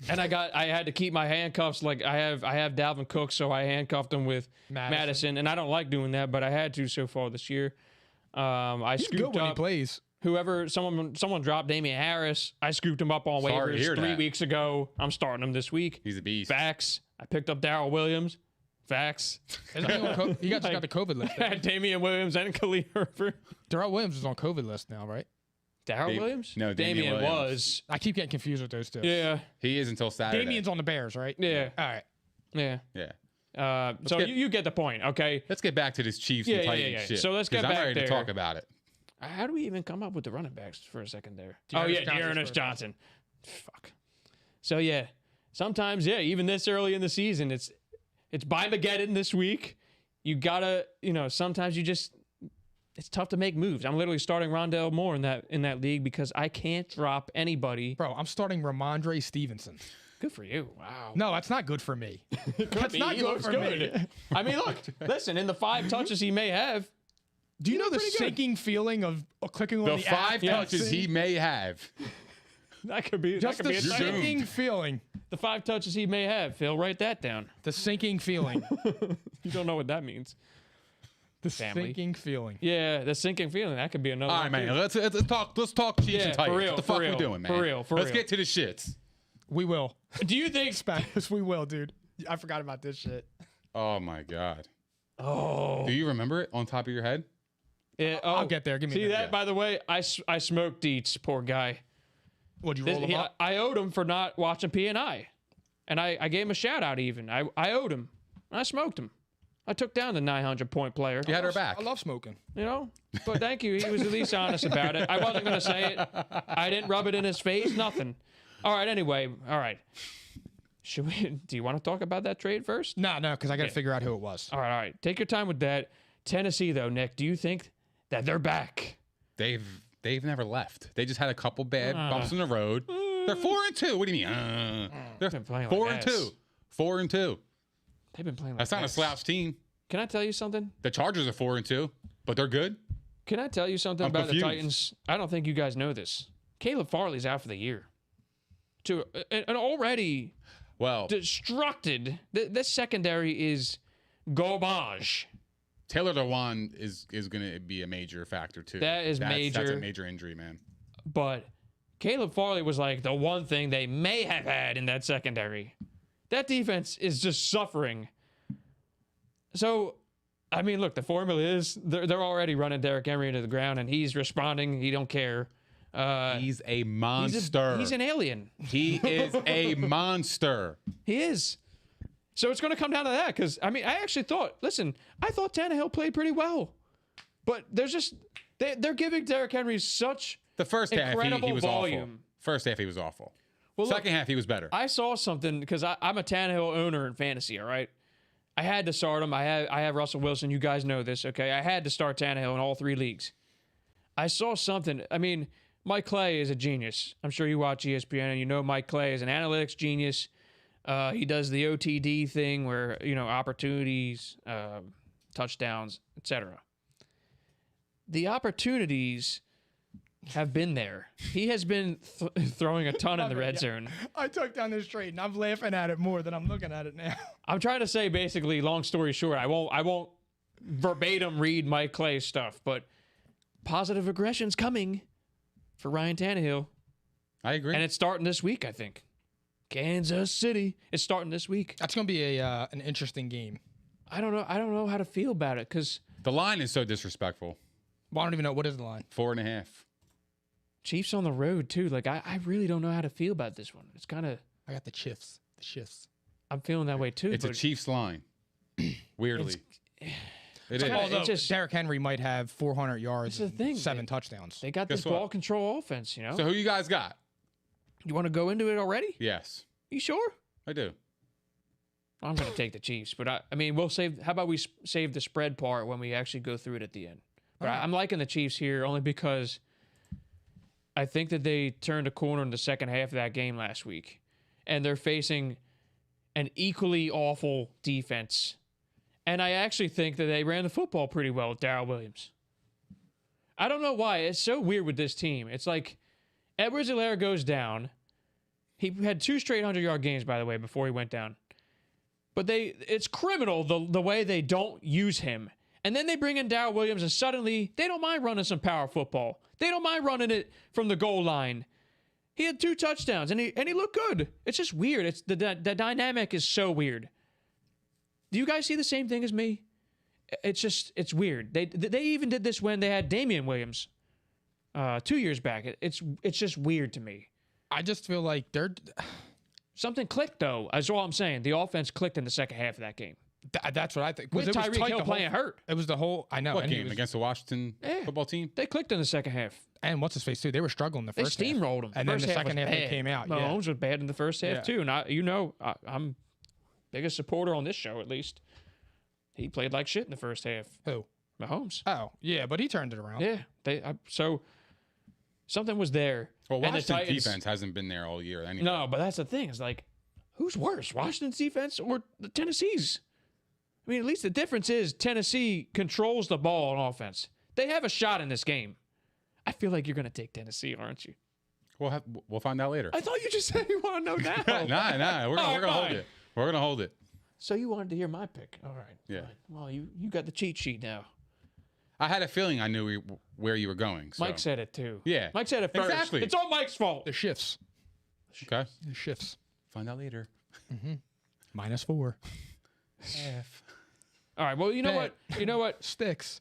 And I had to keep my handcuffs. Like I have Dalvin Cook, so I handcuffed him with Madison, and I don't like doing that, but I had to so far this year. I He's good scooped when he up plays. someone dropped Damian Harris. I scooped him up on Sorry to waivers hear 3 that. weeks ago. I'm starting him this week. He's a beast. Facts. I picked up Darrell Williams. Facts. Isn't he on he just got the COVID list. Had Damian Williams and Khalil Herbert. Darrell Williams is on COVID list now, right? Darrell Dam- Williams? no, Damian Williams. was. I keep getting confused with those two. Yeah. He is until Saturday. Damian's on the Bears, right? Yeah. All right. Yeah. Yeah. So get- you get the point, okay? Let's get back to this Chiefs Yeah, and yeah, Titans yeah. shit. So let's get 'cause back I'm ready there. to talk about it. How do we even come up with the running backs for a second there? Dearness Johnson's Dearness first. Johnson. Fuck. So yeah, sometimes even this early in the season, it's by Mageddon this week. You gotta, sometimes it's tough to make moves. I'm literally starting Rondell Moore in that league because I can't drop anybody. Bro, I'm starting Ramondre Stevenson. Good for you. Wow. No, that's not good for me. That's not He good looks for me. I mean, look, listen, in the 5 touches he may have, Do you know the pretty good. sinking feeling of clicking on The the 5 app? touches he may have. that could be Just that could the be a thing. sinking feeling. The 5 touches he may have. Phil, write that down. The sinking feeling. You don't know what that means. The family. sinking feeling. Yeah, the sinking feeling. That could be another All one, right, man. too. Let's talk Chiefs Yeah, and for Titans. real, What the for fuck real, we doing, man? for real, for Let's real. get to the shits. We will. Do you think Spanish, we will, dude. I forgot about this shit. Oh my god. Oh. Do you remember it on top of your head? Yeah, I'll get there. Give me See a minute. that, by the way? I smoked Dietz, poor guy. Would you roll him up? I owed him for not watching P&I. And I gave him a shout out even. I owed him. I smoked him. I took down the 900-point player. You had her back. I love smoking. You know? But thank you. He was at least honest about it. I wasn't going to say it. I didn't rub it in his face. Nothing. All right, anyway. All right. Do you want to talk about that trade first? No, because I got to figure out who it was. All right. Take your time with that. Tennessee, though, Nick, do you think that they're back? They've never left. They just had a couple bad bumps in the road. They're 4-2. What do you mean? They're been playing 4-2. 4-2. They've been playing like That's not a ass. slouch team. Can I tell you something? The Chargers are 4-2, but they're good. Can I tell you something I'm about confused. the Titans? I don't think you guys know this. Caleb Farley's out for the year. To an already Well, destructed. This secondary is garbage. Taylor Lewan is going to be a major factor too. That's That's major. a major injury, man. But Caleb Farley was like the one thing they may have had in that secondary. That defense is just suffering. So, I mean, look, the formula is they're already running Derrick Henry into the ground, and he's responding. He don't care. He's a monster. He's an alien. He is a monster. He is. So it's going to come down to that because, I mean, I actually thought, listen, I thought Tannehill played pretty well. But there's just, they're giving Derrick Henry such The first half, incredible he was volume. awful. First half, he was awful. Well, look, Second half, he was better. I saw something because I'm a Tannehill owner in fantasy, all right? I had to start him. I have Russell Wilson. You guys know this, okay? I had to start Tannehill in all 3 leagues. I saw something. I mean, Mike Clay is a genius. I'm sure you watch ESPN and you know Mike Clay is an analytics genius. He does the OTD thing where, you know, opportunities, touchdowns, etc. The opportunities have been there. He has been throwing a ton in the red zone. I took down this trade, and I'm laughing at it more than I'm looking at it now. I'm trying to say basically, long story short, I won't verbatim read Mike Clay's stuff, but positive aggression's coming for Ryan Tannehill. I agree. And it's starting this week, I think. Kansas City. It's starting this week. That's going to be an interesting game. I don't know how to feel about it because The line is so disrespectful. Well, I don't even know. What is the line? 4.5. Chiefs on the road too. Like I really don't know how to feel about this one. It's kind of I got the shifts. The shifts. I'm feeling that way too. It's a but Chiefs line. Weirdly. It is. kinda- Although it's just- Derrick Henry might have 400 yards That's the thing, and 7 man. touchdowns. They got Guess this what? ball control offense, you know. So who you guys got? You want to go into it already? Yes, You sure? I do. I'm going to take the Chiefs, but I mean, we'll save. How about we save the spread part when we actually go through it at the end? But I'm liking the Chiefs here only because I think that they turned a corner in the second half of that game last week, and they're facing an equally awful defense. And I actually think that they ran the football pretty well with Darrell Williams. I don't know why. It's so weird with this team. It's like Edwards-Helaire goes down. He had 2 straight 100-yard games, by the way, before he went down. But it's criminal the way they don't use him. And then they bring in Darrell Williams, and suddenly they don't mind running some power football. They don't mind running it from the goal line. He had 2 touchdowns, and he looked good. It's just weird. It's the dynamic is so weird. Do you guys see the same thing as me? It's weird. They even did this when they had Damian Williams 2 years back. It's just weird to me. I just feel like they're. Something clicked, though. That's all I'm saying. The offense clicked in the second half of that game. That's what I think. With It was Tyreek tight Hill the whole- playing hurt. It was the whole. I know. What and he game? was- Against the Washington football team? They clicked in the second half. And what's his face too? They were struggling the They first half. steamrolled them. And then the First second was half they bad. came out. Yeah. Mahomes was bad in the first half, Yeah. too. And I'm biggest supporter on this show, at least. He played like shit in the first half. Who? Mahomes. Oh, yeah, but he turned it around. Yeah. So something was there. Well, And the Washington's Titans- defense hasn't been there all year anyway. No, but that's the thing. It's like, who's worse, Washington's defense or the Tennessee's? I mean, at least the difference is Tennessee controls the ball on offense. They have a shot in this game. I feel like you're going to take Tennessee, aren't you? We'll find out later. I thought you just said you want to know now. Nah. We're gonna hold fine. it. We're gonna hold it. So you wanted to hear my pick. All right. Yeah. Fine. Well, you got the cheat sheet now. I had a feeling I knew where you were going. So. Mike said it too. Yeah. Mike said it first. Exactly. It's all Mike's fault. The shifts. Okay. The shifts. Find out later. -4. All right. Well, you know what? You know what? Sticks.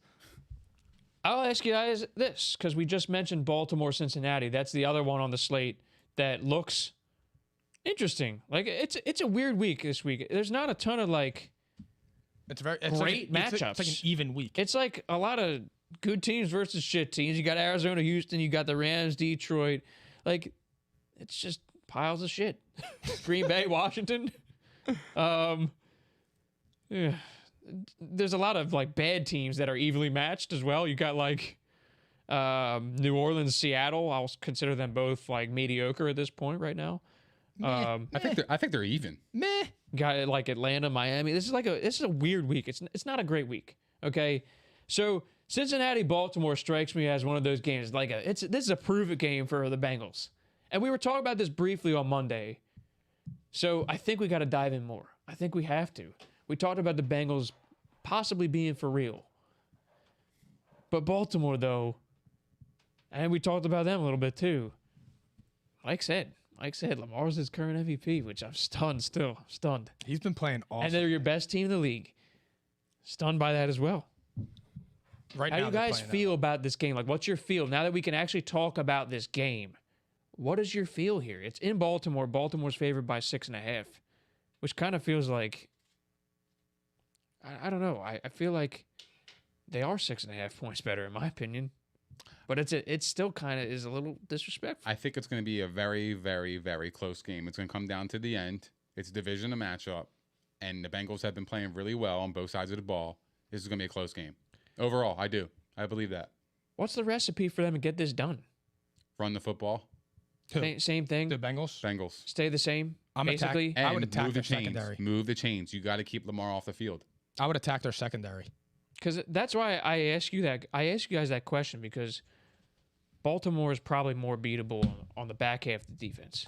I'll ask you guys this because we just mentioned Baltimore, Cincinnati. That's the other one on the slate that looks interesting. Like it's a weird week this week. There's not a ton of like It's great matchups. It's like an even week. It's like a lot of good teams versus shit teams. You got Arizona, Houston. You got the Rams, Detroit. Like it's just piles of shit. Green Bay, Washington. Yeah. There's a lot of like bad teams that are evenly matched as well. You got like New Orleans, Seattle. I'll consider them both like mediocre at this point right now. I think they're even. Meh. Got like Atlanta, Miami. This is a weird week. It's not a great week. Okay, so Cincinnati, Baltimore strikes me as one of those games. Like this is a prove it game for the Bengals, and we were talking about this briefly on Monday. So I think we got to dive in more. I think we have to. We talked about the Bengals possibly being for real. But Baltimore, though, and we talked about them a little bit too. Mike said, Lamar's his current MVP, which I'm stunned still. I'm stunned. He's been playing awesome. And they're your best team in the league. Stunned by that as well. Right How now do you they're guys playing feel about this game? Like, what's your feel? Now that we can actually talk about this game, what is your feel here? It's in Baltimore. Baltimore's favored by 6.5, which kind of feels like, I don't know. I feel like they are 6.5 points better, in my opinion. But it's still kind of is a little disrespectful. I think it's going to be a very, very, very close game. It's going to come down to the end. It's a division to matchup, and the Bengals have been playing really well on both sides of the ball. This is going to be a close game. Overall, I do. I believe that. What's the recipe for them to get this done? Run the football. Same thing. The Bengals. Bengals. Stay the same. I'm basically. I would And attack move their the chains. secondary. Move the chains. You got to keep Lamar off the field. I would attack their secondary. Because that's why I ask you that. I ask you guys that question because Baltimore is probably more beatable on the back half of the defense.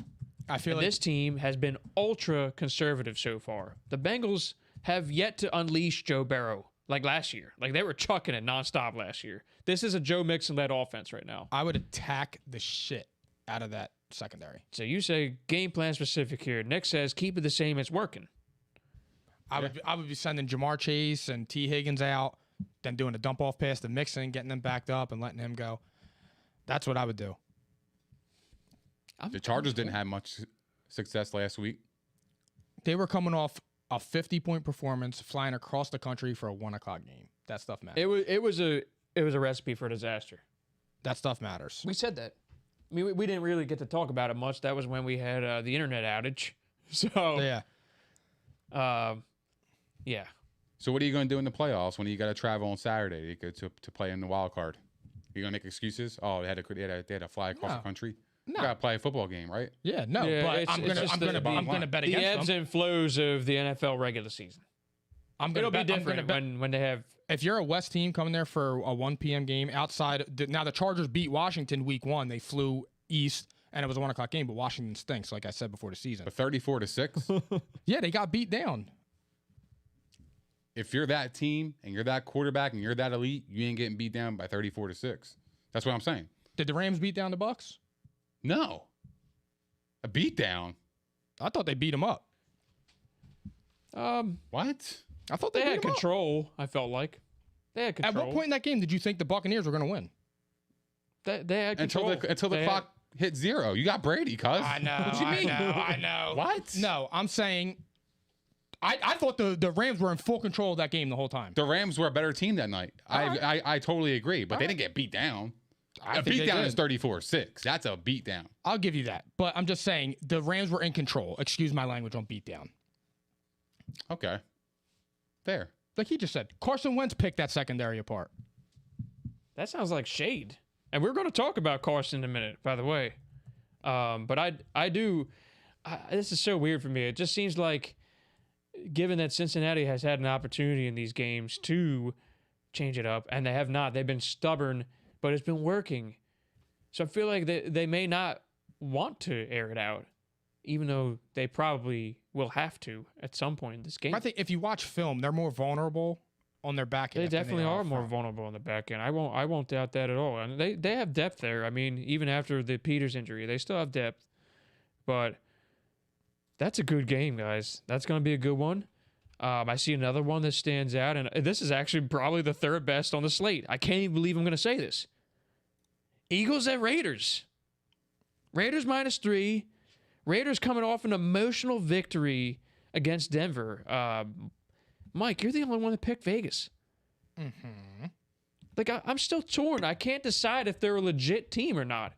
I feel And like this team has been ultra conservative so far. The Bengals have yet to unleash Joe Burrow like last year. Like they were chucking it nonstop last year. This is a Joe Mixon-led offense right now. I would attack the shit out of that secondary. So you say game plan specific here. Nick says keep it the same. It's working. I would be sending Jamar Chase and T. Higgins out, then doing a dump off pass to Mixon, getting them backed up and letting him go. That's what I would do. The Chargers didn't have much success last week. They were coming off a 50-point performance, flying across the country for a 1:00 game. That stuff matters. It was a recipe for disaster. That stuff matters. We said that. I mean, we didn't really get to talk about it much. That was when we had the internet outage. So Yeah. yeah. So what are you going to do in the playoffs when you got to travel on Saturday to play in the wild card? You going to make excuses? Oh, they had to fly across the country. No. You got to play a football game, right? Yeah, no, Yeah, but it's I'm just gonna the bet The against ebbs them. and flows of the NFL regular season. It'll be different when they have. If you're a West team coming there for a 1 p.m. game now the Chargers beat Washington week 1. They flew east and it was a 1:00 game, but Washington stinks, like I said before the season. But 34-6. Yeah, they got beat down. If you're that team and you're that quarterback and you're that elite, you ain't getting beat down by 34-6. That's what I'm saying. Did the Rams beat down the Bucks? No. A beat down? I thought they beat them up. What? I thought They they had beat 'em up. control. I felt like they had At control. what point in that game did you think the Buccaneers were going to win? They had control. Until the They clock hit 0. You got Brady, cuz. I know. What you mean? I know. What? No, I'm saying I thought the Rams were in full control of that game the whole time. The Rams were a better team that night. I totally agree, but they didn't get beat down. A think they beat down did. is 34-6. That's a beat down. I'll give you that. But I'm just saying the Rams were in control. Excuse my language on beatdown. Okay. Fair. Like he just said, Carson Wentz picked that secondary apart. That sounds like shade. And we're going to talk about Carson in a minute, by the way. But I do. This is so weird for me. It just seems like, given that Cincinnati has had an opportunity in these games to change it up, and they have not. They've been stubborn, but it's been working. So I feel like they may not want to air it out, even though they probably will have to at some point in this game. I think if you watch film, they're more vulnerable on their back They end. than definitely are up more front. vulnerable on the back end. I won't doubt that at all. And they have depth there. I mean, even after the Peters injury, they still have depth. But that's a good game, guys. That's going to be a good one. I see another one that stands out, and this is actually probably the third best on the slate. I can't even believe I'm going to say this. Eagles at Raiders. Raiders -3. Raiders coming off an emotional victory against Denver. Mike, you're the only one that picked Vegas. Mm-hmm. Like, I'm still torn. I can't decide if they're a legit team or not.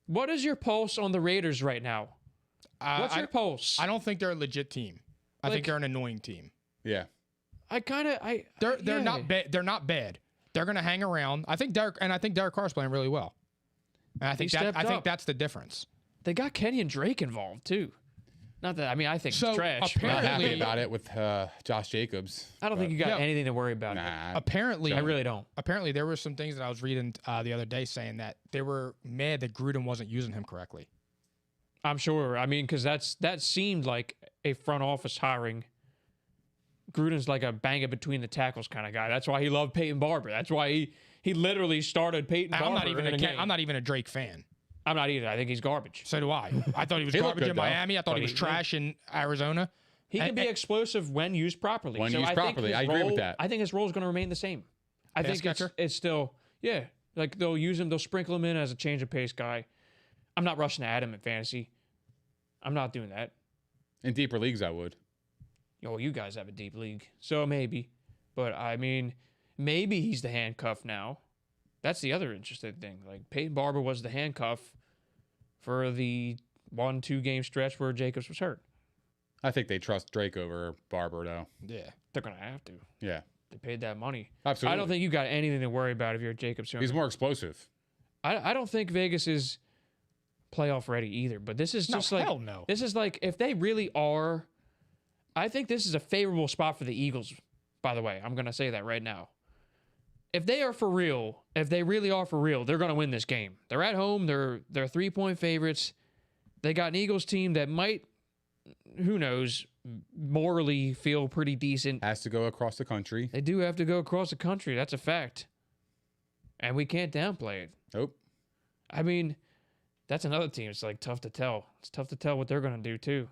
What is your pulse on the Raiders right now? What's your pulse? I don't think they're a legit team. I think they're an annoying team. Yeah. They're not bad. They're not bad. They're going to hang around. I think Derek Carr's playing really well. And I think that's the difference. They got Kenyon Drake involved too. Not that I think it's trash. Not happy about it with Josh Jacobs. I don't think you got anything to worry about. Nah. Apparently, I really don't. Apparently, there were some things that I was reading the other day saying that they were mad that Gruden wasn't using him correctly. I'm sure. I mean, because that seemed like a front office hiring. Gruden's like a bang it between the tackles kind of guy. That's why he loved Peyton Barber. That's why he literally started Peyton Barber. I'm not even a Drake fan. I'm not either. I think he's garbage. So do I. I thought he was garbage in Miami. I thought he was trash in Arizona. He can be explosive when used properly. I agree with that. I think his role is going to remain the same. I think it's still, like they'll use him, they'll sprinkle him in as a change of pace guy. I'm not rushing to add him in fantasy. I'm not doing that. In deeper leagues, I would. Yo, you guys have a deep league, so maybe. But I mean, maybe he's the handcuff now. That's the other interesting thing. Like Peyton Barber was the handcuff for the 1-2 game stretch where Jacobs was hurt. I think they trust Drake over Barber, though. Yeah. They're going to have to. Yeah. They paid that money. Absolutely. I don't think you got anything to worry about if you're a Jacobs. He's more explosive. I don't think Vegas is playoff ready either. But this is just hell no. This is like if they really are. I think this is a favorable spot for the Eagles. By the way, I'm going to say that right now. If they are for real, if they really are for real, they're going to win this game. They're at home. They're 3-point favorites. They got an Eagles team that might, who knows, morally feel pretty decent. Has to go across the country. They do have to go across the country. That's a fact. And we can't downplay it. Nope. I mean, that's another team. It's like tough to tell. It's tough to tell what they're going to do too.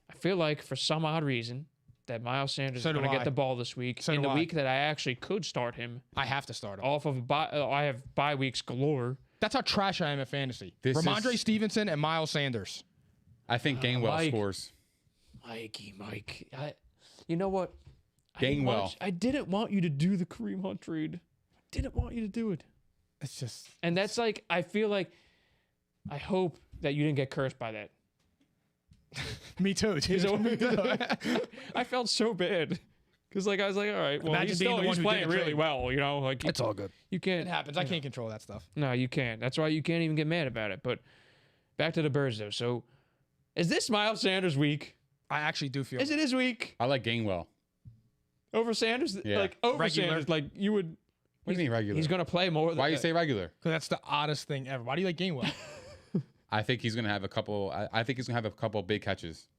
I feel like for some odd reason that Miles Sanders is going to get the ball this week. In the week that I actually could start him. I have to start him. Off of I have bye weeks galore. That's how trash I am at fantasy. Ramondre Stevenson and Miles Sanders. I think Gainwell scores. Mike. You know what? Gainwell. I didn't want you to do the Kareem Hunt trade. I didn't want you to do it. It's just. And that's like, I feel like, I hope that you didn't get cursed by that. Me too. I felt so bad because, like, I was like, all right, well, he's playing really well, you know. Like, it's all good. You can't. It happens. I can't control that stuff. No, you can't. That's why you can't even get mad about it. But back to the Birds, though. So, is this Miles Sanders week? I actually do feel. Is it his week? I like Gainwell over Sanders. Yeah. Like over Regular. Sanders. Like you would. What do you mean regular? He's going to play more. Why do you say regular? Because that's the oddest thing ever. Why do you like Gainwell? I think he's going to have a couple. I think he's going to have a couple big catches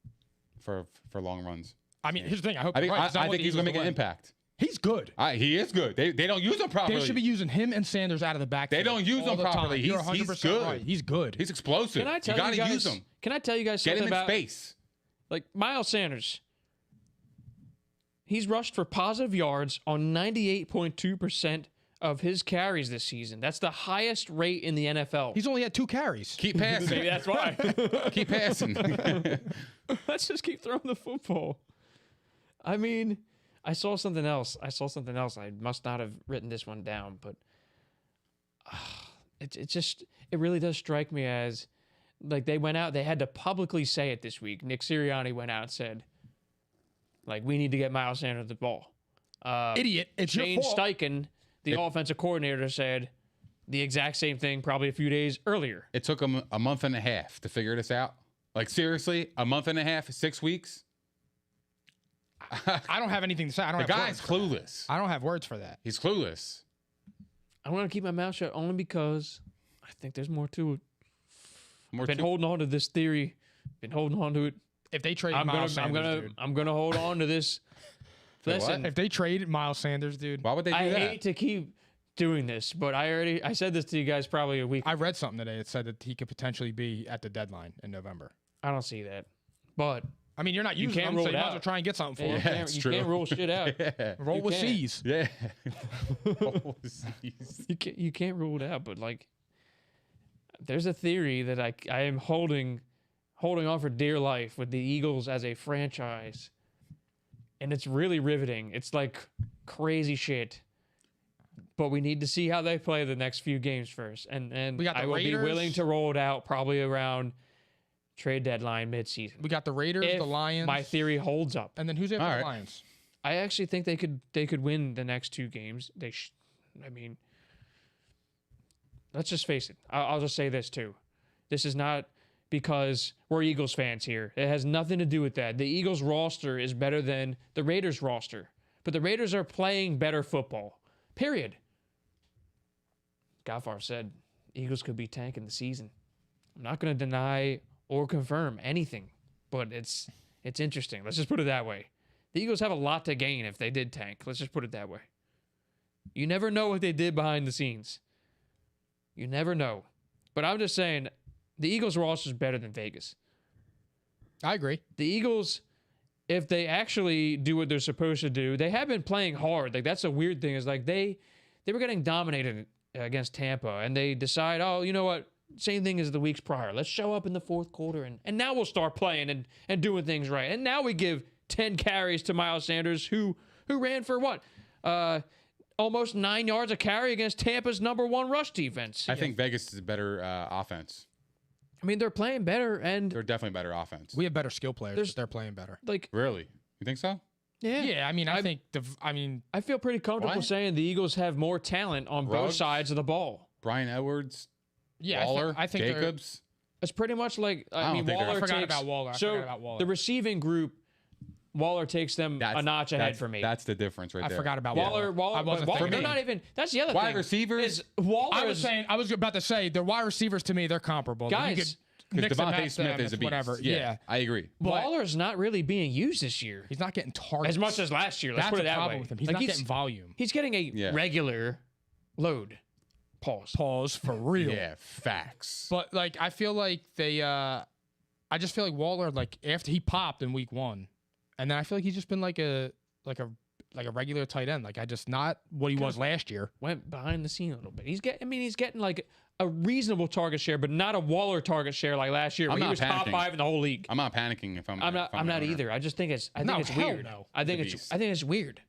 for long runs. I mean, here's the thing. I think he's going to make an impact. He's good. He is good. They don't use him properly. They should be using him and Sanders out of the backfield. They don't use him properly. You're He's 100% good. right. He's good. He's explosive. Can I tell you got to guys, use him. Can I tell you guys something Get him in about space? Like Miles Sanders? He's rushed for positive yards on 98.2% of his carries this season. That's the highest rate in the NFL. He's only had 2 carries. Keep passing. Maybe that's why. Keep passing. Let's just keep throwing the football. I mean, I saw something else. I must not have written this one down, but it really does strike me as like they went out, they had to publicly say it this week. Nick Sirianni went out and said, like, we need to get Miles Sanders the ball. Idiot. It's Shane your fault. Steichen, the offensive coordinator, said the exact same thing probably a few days earlier. It took him a month and a half to figure this out. Like, seriously, a month and a half, 6 weeks? I don't have anything to say. The guy's clueless. I don't have words for that. He's clueless. I want to keep my mouth shut only because I think there's more to it. Been holding on to this theory. Been holding on to it. If they trade I'm Miles Sanders, gonna hold on to this Listen, If they trade Miles Sanders, dude, Why would they do I that? hate to keep doing this, but I said this to you guys probably a week. I read something today that said that he could potentially be at the deadline in November. I don't see that. But I mean, you're not using can't him, rule so it you might as out. well try and get something for you, him. Yeah, can't, it's you true. can't rule shit out. Yeah. Roll You with can't. C's. Yeah. You can't rule it out, but like there's a theory that I am holding on for dear life with the Eagles as a franchise. And it's really riveting. It's like crazy shit. But we need to see how they play the next few games first. And We got the I will Raiders. be willing to roll it out probably around trade deadline midseason. We got the Raiders, If the Lions, my theory holds up. and then who's after All the right. Lions? I actually think they could win the next two games. I mean, let's just face it. I'll just say this too. This is not because we're Eagles fans here. It has nothing to do with that. The Eagles roster is better than the Raiders roster, but the Raiders are playing better football. Period. Goffar said Eagles could be tanking the season. I'm not going to deny or confirm anything, but it's interesting. Let's just put it that way. The Eagles have a lot to gain if they did tank. Let's just put it that way. You never know what they did behind the scenes. You never know. But I'm just saying, the Eagles roster is better than Vegas. I agree. The Eagles, if they actually do what they're supposed to do, they have been playing hard. Like that's a weird thing. Is like they were getting dominated against Tampa, and they decide, oh, you know what? Same thing as the weeks prior. Let's show up in the fourth quarter, and now we'll start playing and doing things right. And now we give 10 carries to Miles Sanders, who ran for what? Almost 9 yards a carry against Tampa's #1 rush defense. I think Vegas is a better offense. I mean, they're playing better, and They're definitely better offense. We have better skill players, There's- but they're playing better. like, Really? You think so? Yeah, I mean, I think I feel pretty comfortable What? saying the Eagles have more talent on both Ruggs? sides of the ball. Brian Edwards, yeah, Waller, I think they're- Jacobs. It's pretty much like I I don't mean, think they're- Waller I forgot takes, about Waller. I so forgot about Waller. the receiving group, Waller takes them a notch ahead for me. That's the difference right I there. forgot about Waller, I wasn't Waller, thinking. they're not even. That's the other Wide thing. receivers? Is Waller I was about to say the wide receivers to me they're comparable. Guys, Because mix and Devontae match Smith them, is it's a beast. whatever. Yeah, Yeah. I agree. Waller's not really being used this year He's not getting targets as much as last year. Let's That's put it the that problem way. with him. He's Like, not getting volume. He's getting a Yeah. regular load. Pause. Pause for real. Yeah, facts. But like I feel like they I just feel like Waller, like after he popped in week 1, and then I feel like he's just been like a regular tight end. Like I just not what he was last year. Went behind the scene a little bit. He's getting like a reasonable target share, but not a Waller target share like last year, I'm where he not was top panicking. 5 in the whole league. I'm not panicking if I'm. I'm not owner. either. I just think it's No, it's hell weird. no. I think It's a beast. it's weird.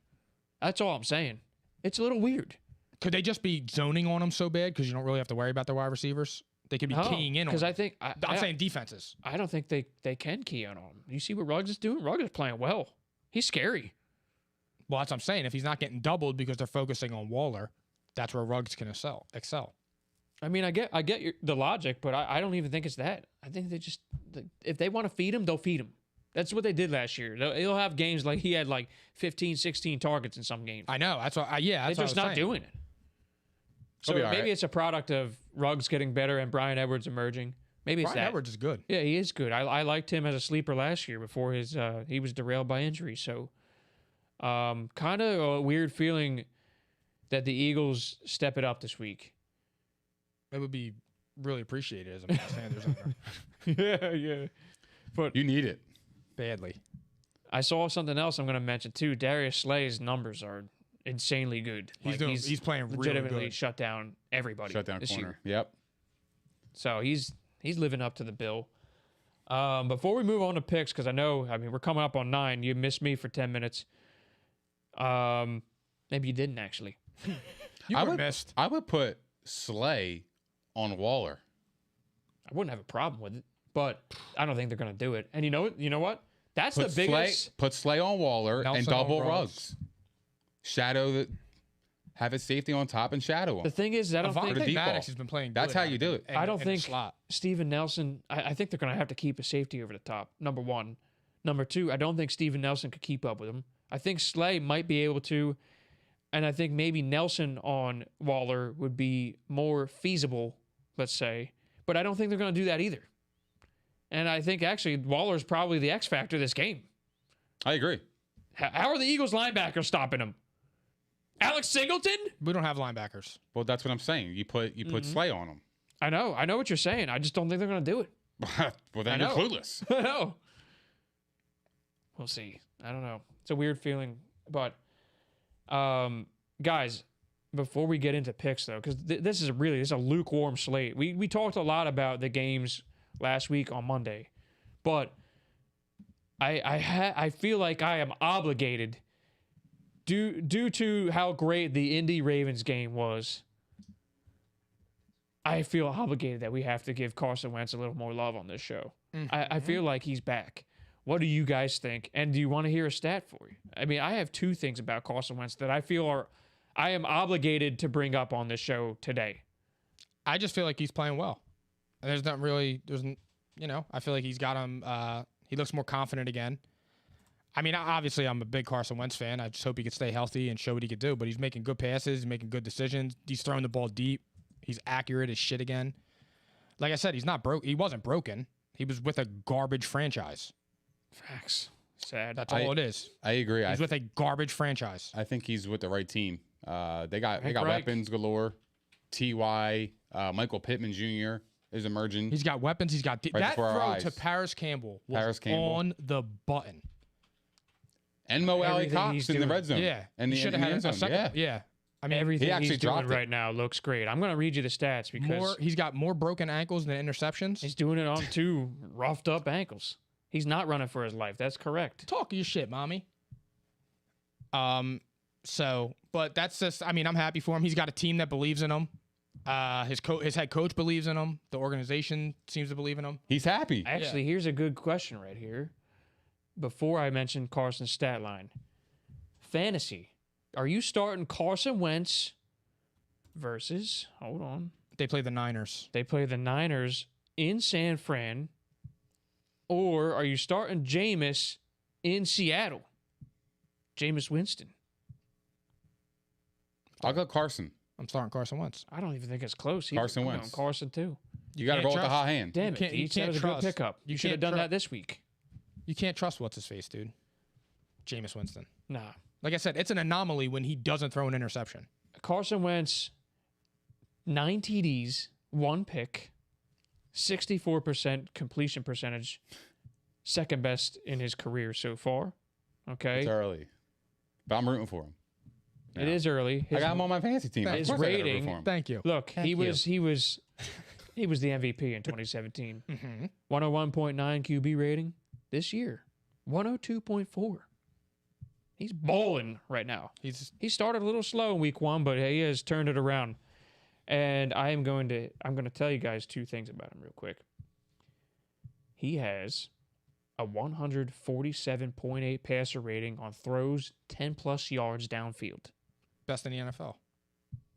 That's all I'm saying. It's a little weird. Could they just be zoning on him so bad because you don't really have to worry about their wide receivers? They could be keying in on because him. I think I'm saying defenses. I don't think they can key in on him. You see what Ruggs is doing? Ruggs is playing well. He's scary. Well, that's what I'm saying. If he's not getting doubled because they're focusing on Waller, that's where Ruggs can excel. I mean, I get the logic, but I don't even think it's that. I think they just if they want to feed him, they'll feed him. That's what they did last year. He'll have games like he had like 15, 16 targets in some games. I know. That's what. That's They're what just I was not saying. doing it. He'll So be all maybe right. it's a product of Ruggs getting better and Brian Edwards emerging. Maybe it's Brian that. Edwards is good. Yeah, he is good. I liked him as a sleeper last year before he was derailed by injury. So, kind of a weird feeling that the Eagles step it up this week. It would be really appreciated as a Miles Sanders owner. yeah. You need it. Badly. I saw something else I'm going to mention too. Darius Slay's numbers are insanely good. He's playing really legitimately good. shut down everybody. Shut down this corner. year. Yep. So he's living up to the bill. Before we move on to picks, because I mean, we're coming up on 9. You missed me for 10 minutes. Maybe you didn't actually. You were missed. I would put Slay on Waller. I wouldn't have a problem with it, but I don't think they're going to do it. And you know what? That's Put the biggest. Put Slay on Waller and Nelson on double Ruggs. Ruggs. Shadow the. Have his safety on top and shadow him. The thing is, I don't Devontae think deep ball. Maddox has been playing. That's good how out you of do it it. in- I don't in the think slot. Steven Nelson. I think they're going to have to keep a safety over the top. Number one. Number two, I don't think Steven Nelson could keep up with him. I think Slay might be able to, and I think maybe Nelson on Waller would be more feasible, let's say. But I don't think they're going to do that either. And I think actually Waller's probably the X factor this game. I agree. How are the Eagles linebackers stopping him? Alex Singleton? We don't have linebackers. Well, that's what I'm saying. You put Slay on him. I know what you're saying. I just don't think they're going to do it. Well, then you're clueless. I know. We'll see. I don't know. It's a weird feeling. But, guys, before we get into picks, though, because this is a lukewarm slate. We talked a lot about the games last week on Monday. But I feel like I am obligated due to how great the Indy Ravens game was. I feel obligated that we have to give Carson Wentz a little more love on this show. I feel like he's back. What do you guys think? And do you want to hear a stat for you? I mean, I have two things about Carson Wentz that I feel I am obligated to bring up on this show today. I just feel like he's playing well. I feel like he's got him. He looks more confident again. I mean, obviously, I'm a big Carson Wentz fan. I just hope he could stay healthy and show what he could do. But he's making good passes. He's making good decisions. He's throwing the ball deep. He's accurate as shit again. Like I said, he's not broke. He wasn't broken. He was with a garbage franchise. Facts. Sad. That's all it is. I agree. He's with a garbage franchise. I think he's with the right team. They got Reich. weapons galore. Ty, Michael Pittman Jr. is emerging. He's got weapons. He's got that before our throw eyes. to Paris Campbell was Paris Campbell. on the button. And Mo Alley Everything Cox he's in the doing. red zone. Yeah, and he the should have had end a zone. second. Yeah. I mean, Everything He actually he's doing dropped it. right now looks great. I'm going to read you the stats because he's got more broken ankles than interceptions. he's doing it on two roughed up ankles. He's not running for his life. That's correct. Talk your shit, mommy. But that's just. I mean, I'm happy for him. He's got a team that believes in him. His head coach believes in him. The organization seems to believe in him. He's happy. Actually, here's a good question right here. Before I mention Carson's stat line, fantasy. Are you starting Carson Wentz versus? Hold on. They play the Niners. They play the Niners in San Fran. Or are you starting Jameis in Seattle? Jameis Winston. I'll go Carson. I'm starting Carson Wentz. I don't even think it's close. Carson I'm going Wentz. Carson too. You got to can't roll with the trust- hot hand. Damn You it, Deets, that can't was a trust. good pickup. You should have can't done that this week. You can't trust what's his face, dude. Jameis Winston. Nah. Like I said, it's an anomaly when he doesn't throw an interception. Carson Wentz, 9 TDs, 1 pick, 64% completion percentage, second best in his career so far. Okay. It's early. But I'm rooting for him. It is early. I got him on my fantasy team. Of his course I gotta root rating- for him. Thank you. Look, Thank he you. was the MVP in 2017. 101.9 QB rating this year. 102.4. He's balling right now. He started a little slow in week 1, but he has turned it around. And I'm going to tell you guys two things about him real quick. He has a 147.8 passer rating on throws 10 plus yards downfield. Best in the NFL.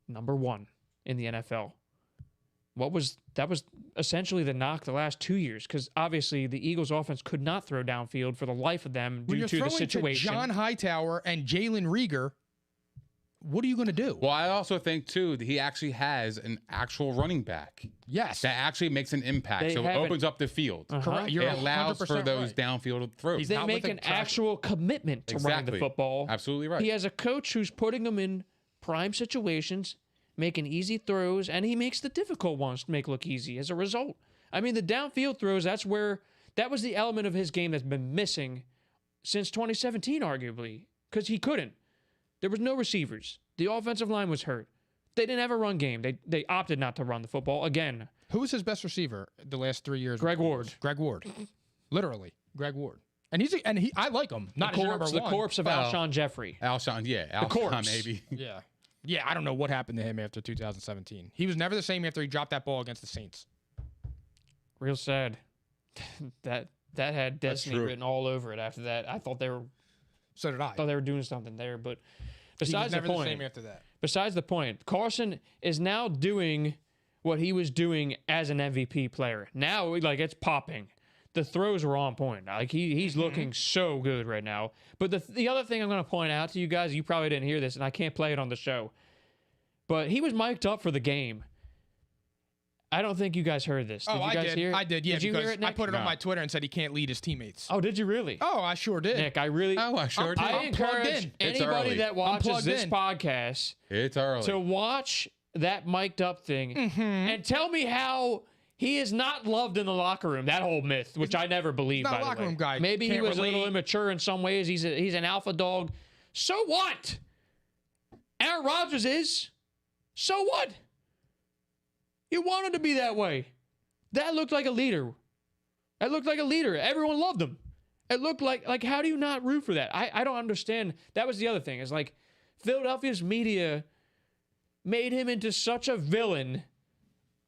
Number 1 in the NFL. That was essentially the knock the last 2 years, because obviously the Eagles offense could not throw downfield for the life of them When due you're to the throwing situation. to John Hightower and Jalen Rieger, what are you going to do? Well, I also think, too, that he actually has an actual running back Yes. that actually makes an impact. They So it haven't- opens up the field. Correct. You're It allows 100% for those right. downfield throws. He's They not make with an the traffic. actual commitment to running the Exactly. football. Absolutely right. He has a coach who's putting him in prime situations, making easy throws, and he makes the difficult ones to make look easy as a result. I mean, the downfield throws, that was the element of his game that's been missing since 2017, arguably, because he couldn't. There was no receivers. The offensive line was hurt. They didn't have a run game. They opted not to run the football. Again, Who was his best receiver the last 3 years? Greg Ward. Greg Ward. Literally. Greg Ward. And I like him. Not as your number the one. corpse of Well, Alshon Jeffrey. Alshon, Alshon, corpse. maybe. Yeah. Yeah, I don't know what happened to him after 2017. He was never the same after he dropped that ball against the Saints. Real sad. that had destiny true. written all over it after that. I thought they were So did I. doing something there, but He was besides the never the point. same after that. Besides the point, Carson is now doing what he was doing as an MVP player. Now, like, it's popping. The throws were on point. Like, he's looking so good right now. But the other thing I'm going to point out to you guys, you probably didn't hear this, and I can't play it on the show, but he was mic'd up for the game. I don't think you guys heard this. Did you guys hear it? I did, yeah. Did you because hear it, Nick? I put it on No. my Twitter and said he can't lead his teammates. Oh, did you really? Oh, I sure did. Nick, I really. Oh, I sure did. I I'm plugged encourage in. It's anybody early. that watches plugged this in. podcast It's early. to watch that mic'd up thing and tell me how he is not loved in the locker room. That whole myth, which I never believed. not a By the locker way. room guy. Maybe he Can't was a little relate. immature in some ways. He's an alpha dog. So what? Aaron Rodgers is. So what? You wanted to be that way. That looked like a leader. That looked like a leader. Everyone loved him. It looked like how do you not root for that? I don't understand. That was the other thing. Is like Philadelphia's media made him into such a villain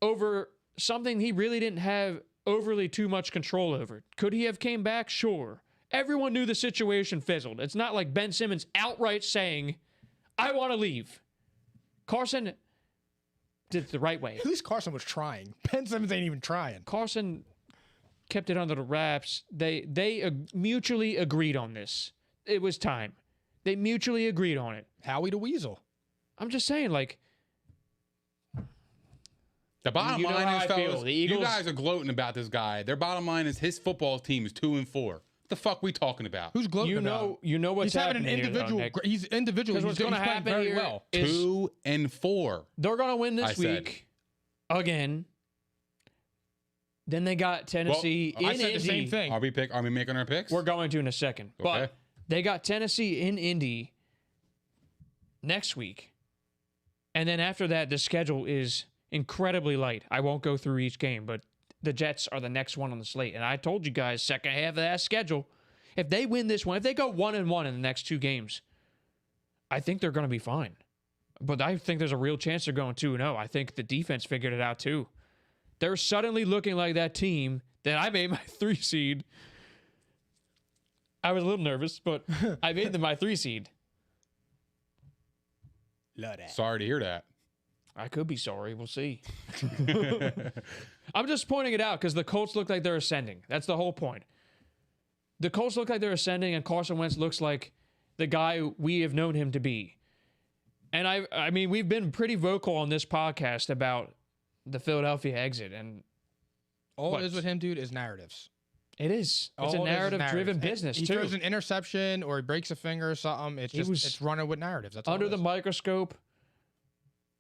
over something he really didn't have overly too much control over. Could he have came back? Sure. Everyone knew the situation fizzled. It's not like Ben Simmons outright saying, I want to leave. Carson did it the right way. At least Carson was trying. Ben Simmons ain't even trying. Carson kept it under the wraps. They mutually agreed on this. It was time. They mutually agreed on it. Howie the Weasel. I'm just saying, like, The bottom You know line how is, I feel. fellas, The you Eagles- guys are gloating about this guy. Their bottom line is his football team is 2-4. What the fuck we talking about? Who's gloating about? you know what's He's having an happening here, though, individual. Nick. He's individual. Because what's He's going to playing happen very here well. is 2-4. they're going to win I this said. week again. Then they got Tennessee in I said Indy. the same thing. Are we making our picks? We're going to in a second. Okay. But they got Tennessee in Indy next week. And then after that, the schedule is incredibly light. I won't go through each game, but the Jets are the next one on the slate. And I told you guys, second half of that schedule, if they win this one, if they go 1-1 in the next two games, I think they're going to be fine. But I think there's a real chance they're going 2-0. I think the defense figured it out too. They're suddenly looking like that team that I made my 3 seed. I was a little nervous, but I made them my 3 seed. Love that. Sorry to hear that. I could be sorry. We'll see. I'm just pointing it out because the Colts look like they're ascending. That's the whole point. The Colts look like they're ascending, and Carson Wentz looks like the guy we have known him to be. And I mean, we've been pretty vocal on this podcast about the Philadelphia exit, and All What? it is with him, dude, is narratives. it is. It's a All it is narrative-driven narratives. business, He too. throws an interception or he breaks a finger or something. It's He just was it's running with narratives. That's all Under it the is. microscope,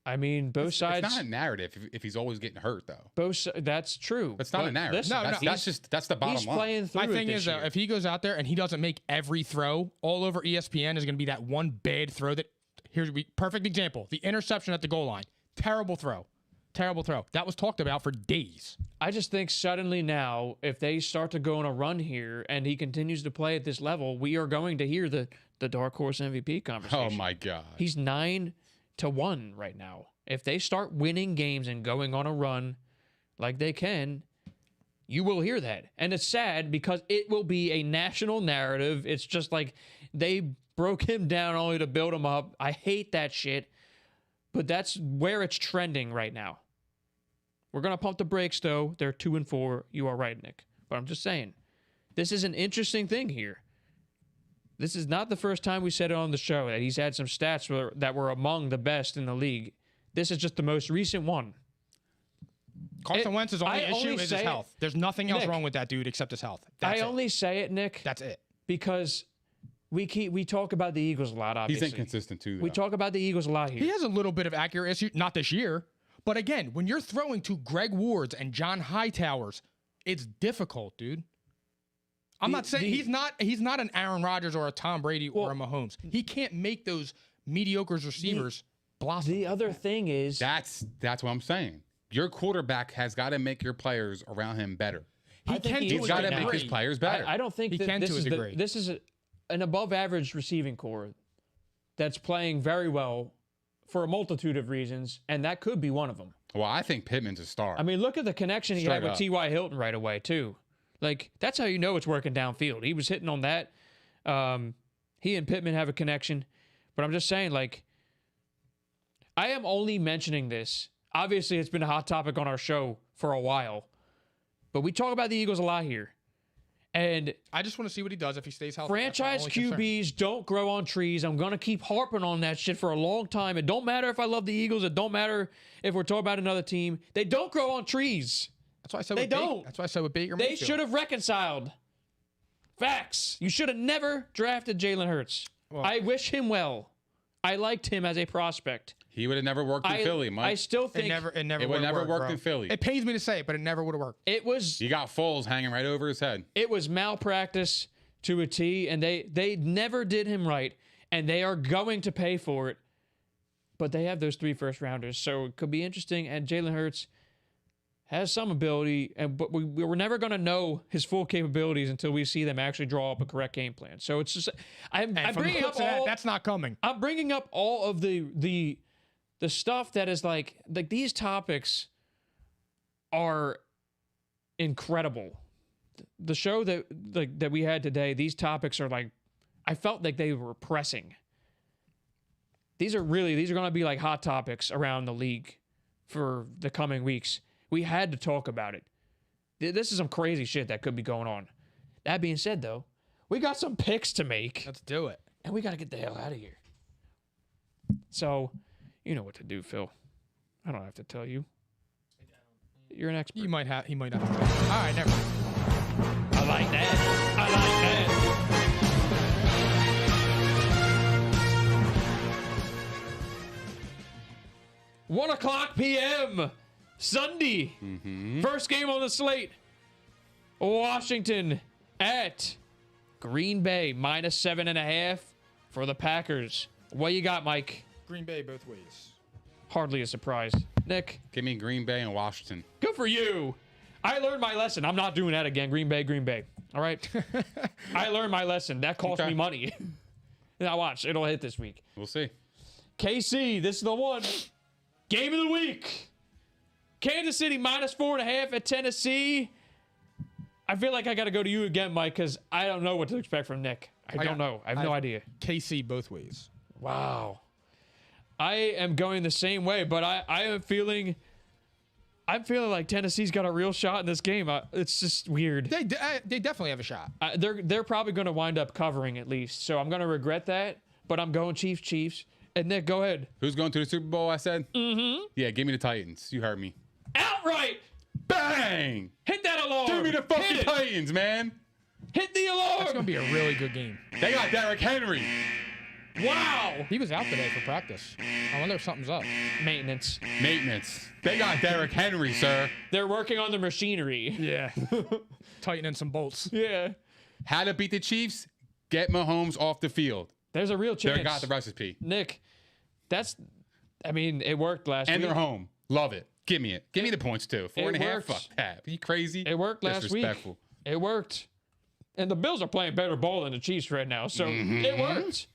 I mean, both sides. It's not a narrative if he's always getting hurt, though. That's true. That's not But a narrative. listen, That's the bottom he's line. playing through My it thing this is, year. though, if he goes out there and he doesn't make every throw, all over ESPN is going to be that one bad throw that. Here's a perfect example: the interception at the goal line. Terrible throw. Terrible throw. That was talked about for days. I just think suddenly now, if they start to go on a run here and he continues to play at this level, we are going to hear the dark horse MVP conversation. Oh my God. He's 9-1 right now. If they start winning games and going on a run like they can, you will hear that. And it's sad because it will be a national narrative. It's just like they broke him down only to build him up. I hate that shit. But that's where it's trending right now. We're going to pump the brakes, though. They're 2-4. You are right, Nick. But I'm just saying, this is an interesting thing here. This is not the first time we said it on the show that he's had some stats that were among the best in the league. This is just the most recent one. Carson Wentz's only I issue only is his say it- health. There's nothing else Nick, wrong with that dude except his health. That's I it. only say it, Nick, That's it. because we talk about the Eagles a lot, He's obviously. inconsistent, too, though. We talk about the Eagles a lot He here. has a little bit of accuracy, not this year. But again, when you're throwing to Greg Wards and John Hightowers, it's difficult, dude. I'm not saying he's not an Aaron Rodgers or a Tom Brady or a Mahomes. He can't make those mediocre receivers blossom. The other thing is, That's what I'm saying. Your quarterback has got to make your players around him better. he I think can he do is it He's got to right make now. his players better. I don't think He that can this to a is degree. this is an above-average receiving core that's playing very well for a multitude of reasons, and that could be one of them. Well, I think Pittman's a star. I mean, look at the connection he had Straight with up. T.Y. Hilton right away, too. Like, that's how you know it's working downfield. He was hitting on that. He and Pittman have a connection. But I'm just saying, like, I am only mentioning this. Obviously, it's been a hot topic on our show for a while. But we talk about the Eagles a lot here. And I just want to see what he does if he stays healthy. franchise That's my only concern. QBs don't grow on trees. I'm going to keep harping on that shit for a long time. It don't matter if I love the Eagles. It don't matter if we're talking about another team. They don't grow on trees. That's why I said They with Baker. don't. That's why I said with Baker They Mayfield. should have reconciled. Facts. You should have never drafted Jalen Hurts. Well- I wish him well. I liked him as a prospect. He would have never worked in Philly, Mike. I still It think never it would would've never worked, worked bro. in Philly. It pains me to say it, but it never would have worked. it was You got Foles hanging right over his head. malpractice to a T, and they never did him right, and they are going to pay for it. But they have those 3 first-rounders, so it could be interesting. And Jalen Hurts has some ability, but we're never going to know his full capabilities until we see them actually draw up a correct game plan. So it's just I'm And from bringing the up looks of that, all that's not coming. I'm bringing up all of the stuff that is like these topics are incredible. The show that we had today, these topics are like, I felt like they were pressing. These are going to be like hot topics around the league for the coming weeks. We had to talk about it. This is some crazy shit that could be going on. That being said, though, we got some picks to make, Let's do it. and we got to get the hell out of here. So, you know what to do, Phil. I don't have to tell you. You're an expert. He might not have to. All right, never mind. I like that. I like that. 1:00 p.m. Sunday. First game on the slate. Washington at Green Bay, -7.5 for the Packers. What you got, Mike? Green Bay both ways. Hardly a surprise. Nick, Give me Green Bay and Washington. good for you. I learned my lesson. I'm not doing that again. Green Bay, Green Bay. All right? I learned my lesson. That cost Okay. me money. Now watch. It'll hit this week. We'll see. KC, this is the one. Game of the week. Kansas City -4.5 at Tennessee. I feel like I got to go to you again, Mike, because I don't know what to expect from Nick. I don't know. I have no idea. KC both ways. Wow. I am going the same way, but I'm feeling like Tennessee's got a real shot in this game. It's just weird. They definitely have a shot. They're probably going to wind up covering at least, so I'm going to regret that, but I'm going Chiefs. And Nick, go ahead. Who's going to the Super Bowl, I said? Mm-hmm. Yeah, give me the Titans. You heard me. Outright! Bang! Hit that alarm! Give me the Hit fucking it! Titans, man. Hit the alarm! It's going to be a really good game. They got Derrick Henry. Wow! He was out today for practice. I wonder if something's up. Maintenance. They got Derrick Henry, sir. They're working on the machinery. Yeah. Tightening some bolts. Yeah. How to beat the Chiefs? Get Mahomes off the field. There's a real chance. They got the recipe. Nick, it worked last And week. they're home. Love it. Give me it. Give me the points, too. 4.5. worked. Fuck that. Are you crazy? It worked last week. Disrespectful. It worked. And the Bills are playing better ball than the Chiefs right now, so it worked.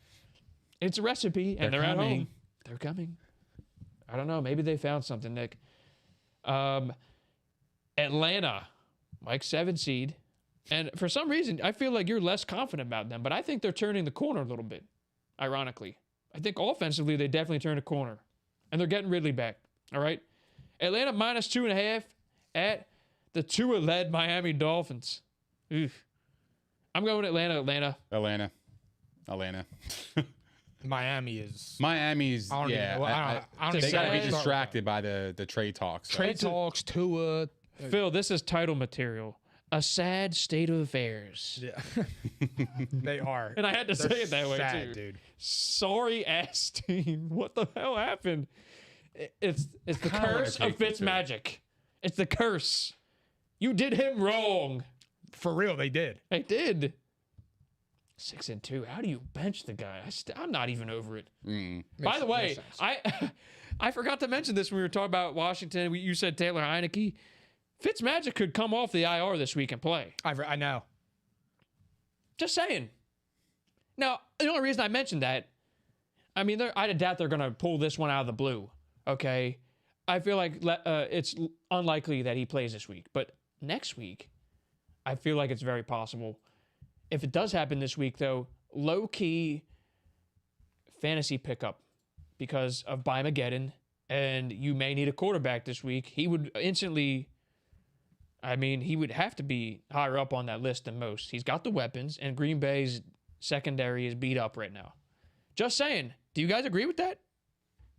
It's a recipe, and they're at coming. home. They're coming. I don't know. Maybe they found something, Nick. Atlanta, Mike 7 seed. And for some reason, I feel like you're less confident about them, but I think they're turning the corner a little bit, ironically. I think offensively, they definitely turned a corner. And they're getting Ridley back. All right? Atlanta -2.5 at the Tua-led Miami Dolphins. Oof. I'm going Atlanta. Atlanta. Miami's. Miami's, I don't yeah. even know. I don't they even got to know be where to start distracted by the trade talks. So. Trade talks, Tua. Phil, this is title material. A sad state of affairs. Yeah. They are. And I had to They're say it that way, sad, too. dude. Sorry, ass team. What the hell happened? It's the kinda curse wanna of take them, too. Fitzmagic. It's the curse. You did him wrong. For real, they did. They did. 6-2. How do you bench the guy? I'm not even over it. By the way, I forgot to mention this when we were talking about Washington. You said Taylor Heineke. Fitzmagic could come off the IR this week and play. I know. Just saying. Now, the only reason I mentioned that, I mean, I doubt they're going to pull this one out of the blue. Okay? I feel like it's unlikely that he plays this week. But next week, I feel like it's very possible. If it does happen this week, though, low-key fantasy pickup because of Bymageddon, and you may need a quarterback this week. He would instantly I mean, he would have to be higher up on that list than most. He's got the weapons, and Green Bay's secondary is beat up right now. Just saying. Do you guys agree with that?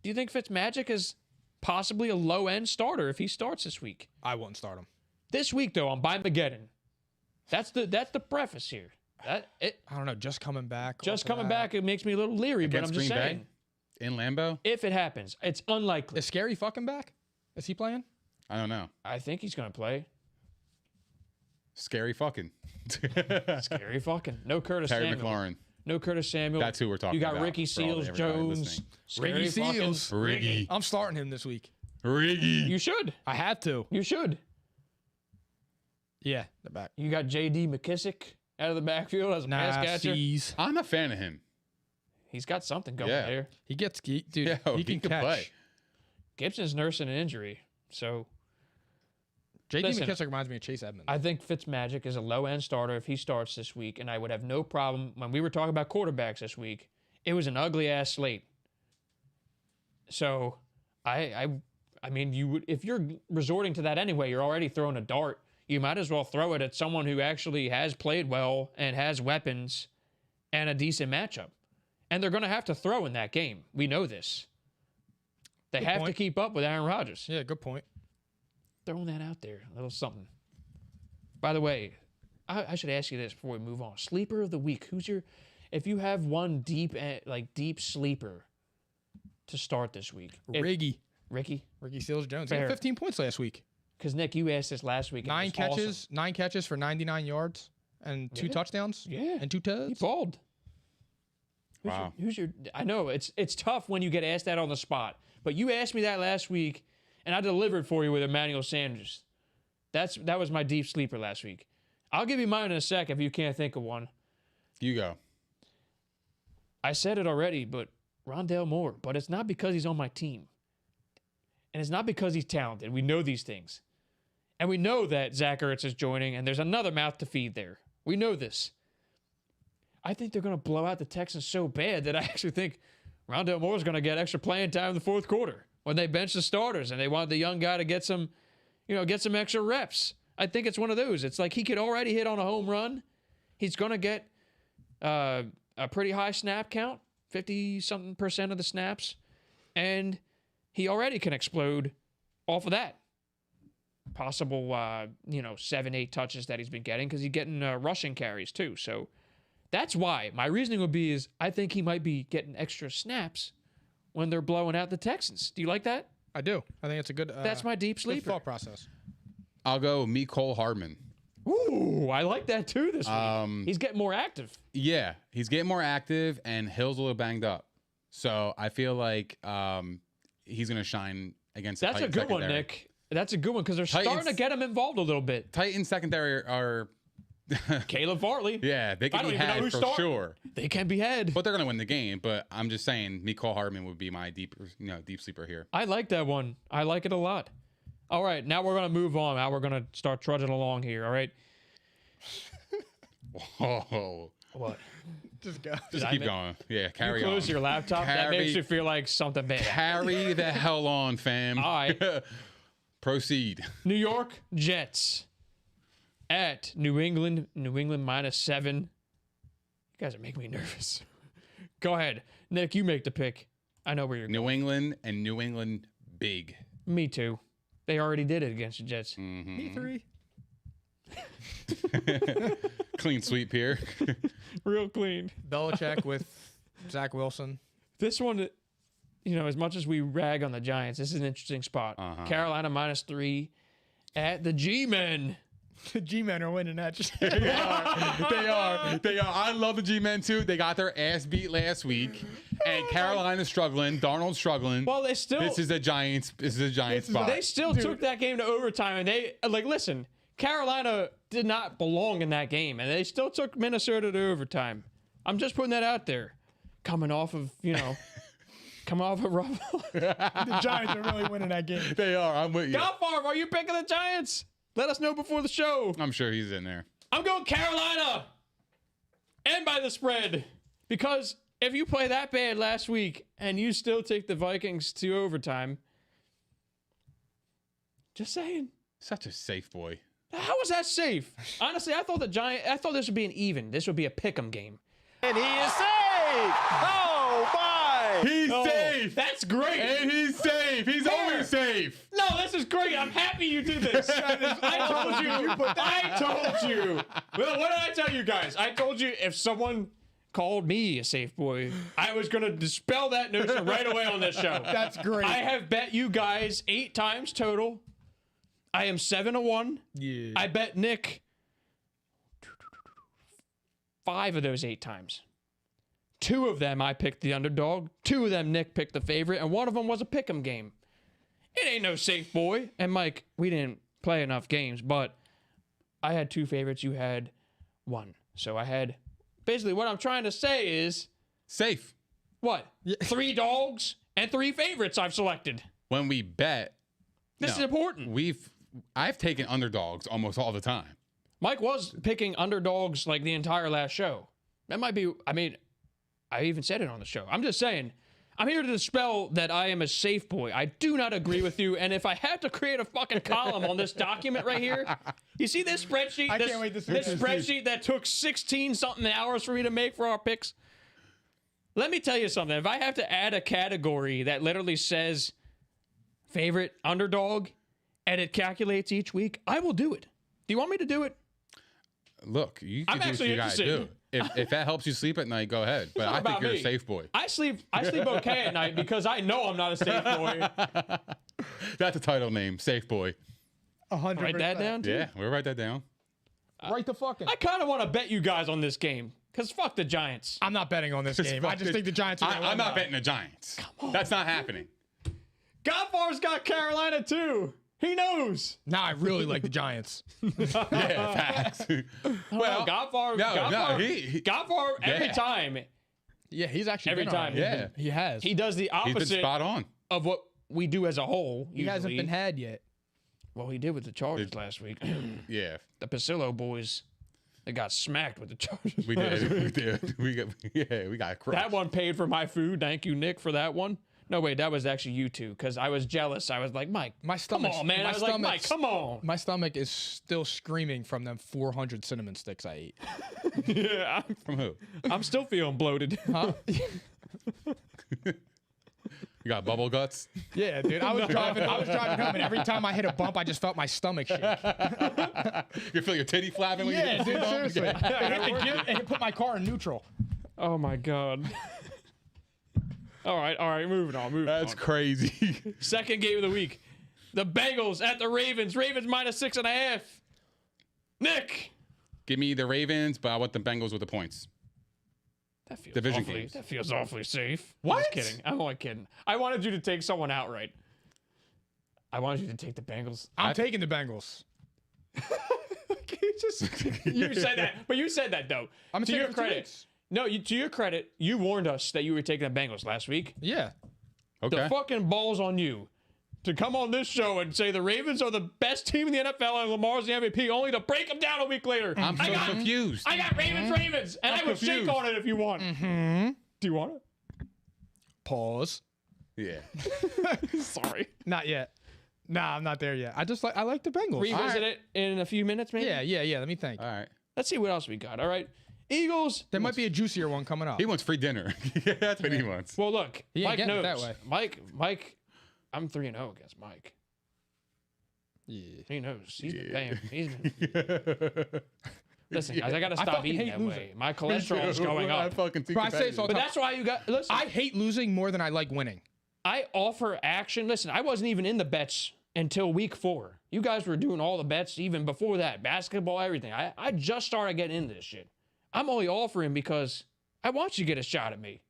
Do you think Fitzmagic is possibly a low-end starter if he starts this week? I wouldn't start him. This week, though, I'm Mageddon. That's the preface here. I don't know. Just coming back. It makes me a little leery, but I'm Against just Green saying. Bay in Lambeau? If it happens, it's unlikely. Is Scary fucking back? Is he playing? I don't know. I think he's going to play. Scary fucking. Scary fucking. No Curtis Terry Samuel. McLaurin. No Curtis Samuel. That's who we're talking You got about Ricky for all Seals, everybody Jones. listening. Scary Ricky fucking- Seals. Riggy. I'm starting him this week. Riggy. You should. I had to. You should. Yeah, the back. You got J.D. McKissick out of the backfield as a pass catcher. Sees. I'm a fan of him. He's got something going Yeah. there. He gets dude. Yeah, he can could catch. play. Gibson's nursing an injury, so J.D. Listen, McKissick reminds me of Chase Edmonds. I think Fitzmagic is a low-end starter if he starts this week, and I would have no problem. When we were talking about quarterbacks this week, it was an ugly-ass slate. So, I mean, you would, if you're resorting to that anyway, you're already throwing a dart. You might as well throw it at someone who actually has played well and has weapons and a decent matchup. And they're going to have to throw in that game. We know this. They Good have to point. keep up with Aaron Rodgers. Yeah, good point. Throwing that out there, a little something. By the way, I should ask you this before we move on. Sleeper of the week. Who's your, if you have one deep sleeper to start this week? Ricky Ricky? Seals-Jones. He Fair. had 15 points last week. Because, Nick, you asked this last week. And Nine it was catches, awesome. 9 catches for 99 yards and 2 Yeah. touchdowns. Yeah. And 2 He tuds. balled. Wow. Who's your, I know, it's tough when you get asked that on the spot. But you asked me that last week, and I delivered for you with Emmanuel Sanders. That was my deep sleeper last week. I'll give you mine in a sec if you can't think of one. You go. I said it already, but Rondale Moore. But it's not because he's on my team. And it's not because he's talented. We know these things. And we know that Zach Ertz is joining, and there's another mouth to feed there. We know this. I think they're going to blow out the Texans so bad that I actually think Rondale Moore is going to get extra playing time in the fourth quarter when they bench the starters and they want the young guy to get some extra reps. I think it's one of those. It's like he could already hit on a home run. He's going to get a pretty high snap count, 50-something% of the snaps, and he already can explode off of that. Possible, 7-8 touches that he's been getting because he's getting rushing carries too. So that's why. My reasoning would be is I think he might be getting extra snaps when they're blowing out the Texans. Do you like that? I do. I think it's a good. That's my deep good sleeper. thought process. I'll go Mecole Hardman. Ooh, I like that too this week. He's getting more active. Yeah, he's getting more active, and Hill's a little banged up. So I feel like he's going to shine against the That's a Titans good one, secondary. Nick. That's a good one because they're Titans- starting to get him involved a little bit. Titans secondary are Caleb Farley. yeah, they I can don't be even know had who's for starting. sure. They can be had. But they're going to win the game. But I'm just saying, Mecole Hardman would be my deep sleeper here. I like that one. I like it a lot. All right, now we're going to move on. Now we're going to start trudging along here, all right? Whoa. What? Just go. Just keep going. Yeah, carry You close on. your laptop. That Carry- makes you feel like something bad. Carry the hell on, fam. All right. Proceed. New York Jets at New England. New England -7. You guys are making me nervous. Go ahead. Nick, you make the pick. I know where you're going. New England and New England big. Me too. They already did it against the Jets. E3. Clean sweep here. Real clean. Belichick with Zach Wilson. This one, as much as we rag on the Giants, this is an interesting spot. Carolina -3 at the G-Men. The G-Men are winning that. They are. I love the G-Men too. They got their ass beat last week, and Carolina's struggling. Darnold's struggling. Well, they still This is a Giants spot. they still took that game to overtime, and they listen. Carolina did not belong in that game, and they still took Minnesota to overtime. I'm just putting that out there. Coming off of a rough. The Giants are really winning that game. They are. I'm with you. Goffard, are you picking the Giants? Let us know before the show. I'm sure he's in there. I'm going Carolina, and by the spread, because if you play that bad last week and you still take the Vikings to overtime, just saying. Such a safe boy. How was that safe? Honestly, I thought this would be an even. This would be a pick'em game. And he is safe! Oh, my! He's safe. That's great. And he's safe. He's always safe. No, this is great. I'm happy you did this. I told you. I told you. Well, what did I tell you guys? I told you if someone called me a safe boy, I was going to dispel that notion right away on this show. That's great. I have bet you guys 8 times total. I am 7-1. Yeah. I bet Nick 5 of those 8 times. 2 of them I picked the underdog. 2 of them Nick picked the favorite, and one of them was a pick'em game. It ain't no safe boy. And Mike, we didn't play enough games, but I had 2 favorites. You had 1. So I had basically what I'm trying to say is Safe. what? 3 dogs and 3 favorites I've selected. When we bet, This is important. I've taken underdogs almost all the time. Mike was picking underdogs like the entire last show. That might be, I mean, I even said it on the show. I'm just saying, I'm here to dispel that I am a safe boy. I do not agree with you. And if I had to create a fucking column on this document right here, you see this spreadsheet? I can't wait to see this this. spreadsheet that took 16-something hours for me to make for our picks. Let me tell you something. If I have to add a category that literally says favorite underdog and it calculates each week, I will do it. Do you want me to do it? Look, you can I'm do what actually you gotta interested. do. If that helps you sleep at night, go ahead. But I think about you're me. a safe boy. I sleep okay at night because I know I'm not a safe boy. That's a title name, safe boy. 100%. Write that down, too. Yeah, we'll write that down. Right the fucking. I kind of want to bet you guys on this game because fuck the Giants. I'm not betting on this game. I just think the Giants are going to I'm not betting the Giants. That's not happening. Godfar's got Carolina too. He knows. Now I really like the Giants. Yeah, facts. Well, Godfar, Godfar every Yeah. time Yeah, he's actually Every been all time. right. Yeah. He has. he does the He's been opposite spot on. of what we do as a whole. He hasn't been had yet. Well, he did with the Chargers last week. Yeah, The Pasillo boys, they got smacked with the Chargers. we did. We got crushed. That one paid for my food. Thank you, Nick, for that one. No, wait, that was actually you two because I was jealous. I was like, Mike, My come stomach. on, man. I was like, Mike, come on. My stomach is still screaming from them 400 cinnamon sticks I ate. Yeah, From who? I'm still feeling bloated. Huh? You got bubble guts? Yeah, dude. I was driving home, and every time I hit a bump, I just felt my stomach shake. You feel your titty flapping when you Yeah, hit the dude. bump? Seriously. It hit the gear and it put my car in neutral. Oh my god. All right, moving on. That's crazy. Second game of the week. The Bengals at the Ravens. Ravens minus 6.5. Nick. Give me the Ravens, but I want the Bengals with the points. That feels Division awfully, games. That feels awfully safe. What? I'm just kidding. I'm only kidding. I wanted you to take someone outright. I wanted you to take the Bengals. I'm taking the Bengals. You said that, but you said that though. I'm to taking your it for 2 credit. weeks. No, to your credit, you warned us that you were taking the Bengals last week. Yeah. Okay. The fucking balls on you to come on this show and say the Ravens are the best team in the NFL and Lamar's the MVP, only to break them down a week later. I'm so confused. I got Ravens, and I will shake confused. on it if you want. Do you want it? Pause. Yeah. Sorry. Not yet. Nah, I'm not there yet. I like the Bengals. Revisit it in a few minutes, maybe? Yeah. Let me think. All right. Let's see what else we got. All right. Eagles. There might be a juicier one coming up. He wants free dinner. Yeah, that's what he wants. Well, look, He ain't Mike getting it knows. that way. Mike, I'm 3-0 against Mike. Yeah. He knows. He's been paying. Listen, guys, I got to stop fucking eating hate that losing. way. My cholesterol's going I up. fucking think Bro, I say competitive. so- But that's why you got. Listen, I hate losing more than I like winning. I offer action. Listen, I wasn't even in the bets until week 4. You guys were doing all the bets even before that. Basketball, everything. I just started getting into this shit. I'm only offering because I want you to get a shot at me.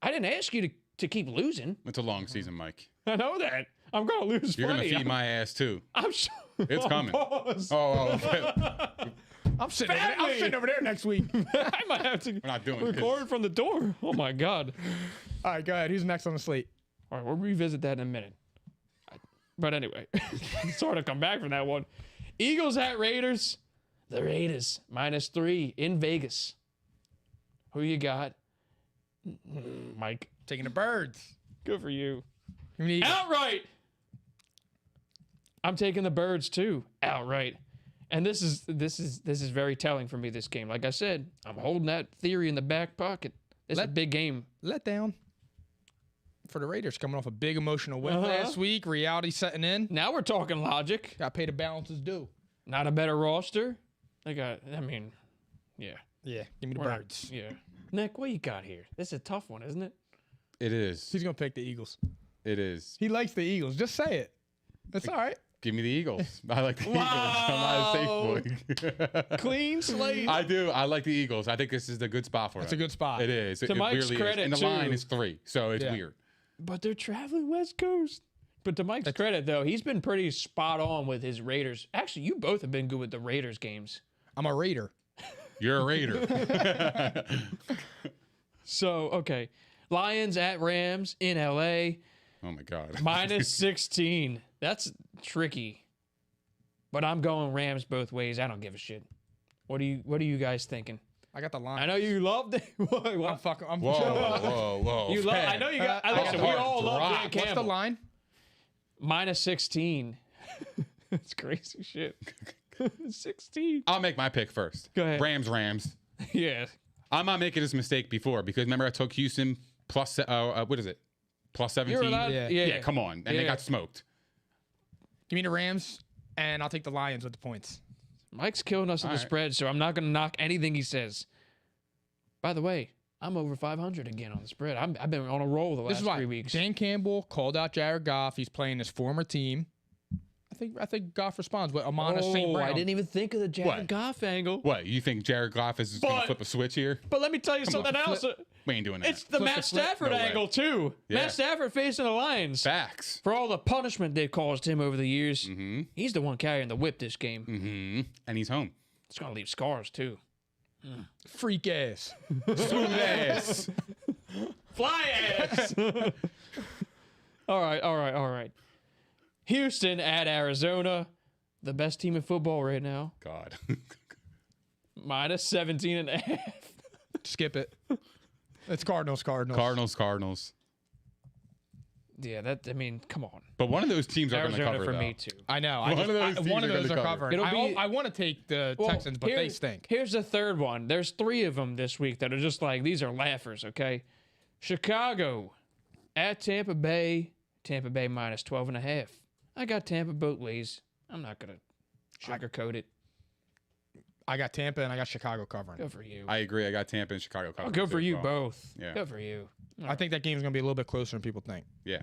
I didn't ask you to keep losing. It's a long season, Mike. I know that. I'm going to lose You're going to plenty. feed my ass, too. I'm sure. It's coming. Pause. Okay. I'm sitting over there next week. I might have to We're not doing this. record from the door. Oh, my God. All right, go ahead. Who's next on the slate? All right, we'll revisit that in a minute. But anyway, sort of come back from that one. Eagles at Raiders. The Raiders -3 in Vegas. Who you got? Mike. Taking the birds. Good for you. You need Outright. I'm taking the Birds too, outright. And this is very telling for me, this game. Like I said, I'm holding that theory in the back pocket. It's a big game. Let down for the Raiders, coming off a big emotional win last week. Reality setting in. Now we're talking logic. Got to pay the balances due. Not a better roster. Yeah. Yeah, give me the We're not- Birds. yeah. Nick, what you got here? This is a tough one, isn't it? It is. He's going to pick the Eagles. It is. He likes the Eagles. Just say it. It's all right. Give me the Eagles. I like the Eagles. I'm not a safe boy. Clean slate. I do. I like the Eagles. I think this is the good spot for It's it. a good spot. It is. To It Mike's really credit, is. And the too. line is 3, so it's Yeah. weird. But they're traveling West Coast. But to Mike's credit, though, he's been pretty spot on with his Raiders. Actually, you both have been good with the Raiders games. I'm a Raider. You're a Raider. So, okay. Lions at Rams in L.A. Oh, my God. minus 16. That's tricky. But I'm going Rams both ways. I don't give a shit. What are you guys thinking? I got the line. I know you loved it. I'm fucking. I'm Whoa, whoa, whoa. You love. I know you got. Listen, we hard all love drop. Dan What's What's Campbell. the line? Minus 16. That's crazy shit. 16. I'll make my pick first. Go ahead. Rams. Yeah. I'm not making this mistake before because remember I took Houston plus, what is it? Plus 17? You're allowed. Yeah. Yeah, come on. And they got smoked. Give me the Rams, and I'll take the Lions with the points. Mike's killing us in the All right. spread, so I'm not going to knock anything he says. By the way, I'm over 500 again on the spread. I've been on a roll the This last is why 3 weeks. Dan Campbell called out Jared Goff. He's playing his former team. I think Goff responds with Amon St. Brown. I didn't even think of the Jared What? Goff angle. What, you think Jared Goff is going But- to flip a switch here? But let me tell you something else. We ain't doing that. It's the Flip Matt the flip? Stafford No way. angle, too. Yeah. Matt Stafford facing the Lions. Facts. For all the punishment they've caused him over the years, he's the one carrying the whip this game. Mm-hmm. And he's home. It's going to leave scars, too. Freak ass. Yes. Fly ass! All right. Houston at Arizona. The best team in football right now. God. Minus 17 and a half. Skip it. It's Cardinals. Cardinals. Yeah, come on. But one of those teams are going to Arizona cover for though. me, too. I know. One of those teams one of are those gonna are cover. covering. It'll be- I want to take the Texans, but they stink. Here's the third one. There's 3 of them this week that are just like, these are laughers, okay? Chicago at Tampa Bay. Tampa Bay minus 12 and a half. I got Tampa both ways. I'm not going to sugarcoat it. I got Tampa and I got Chicago covering. Go for you. I agree. I got Tampa and Chicago covering. I'll go too for as you well. both. Yeah. Go for you. I think that game's going to be a little bit closer than people think. Yeah.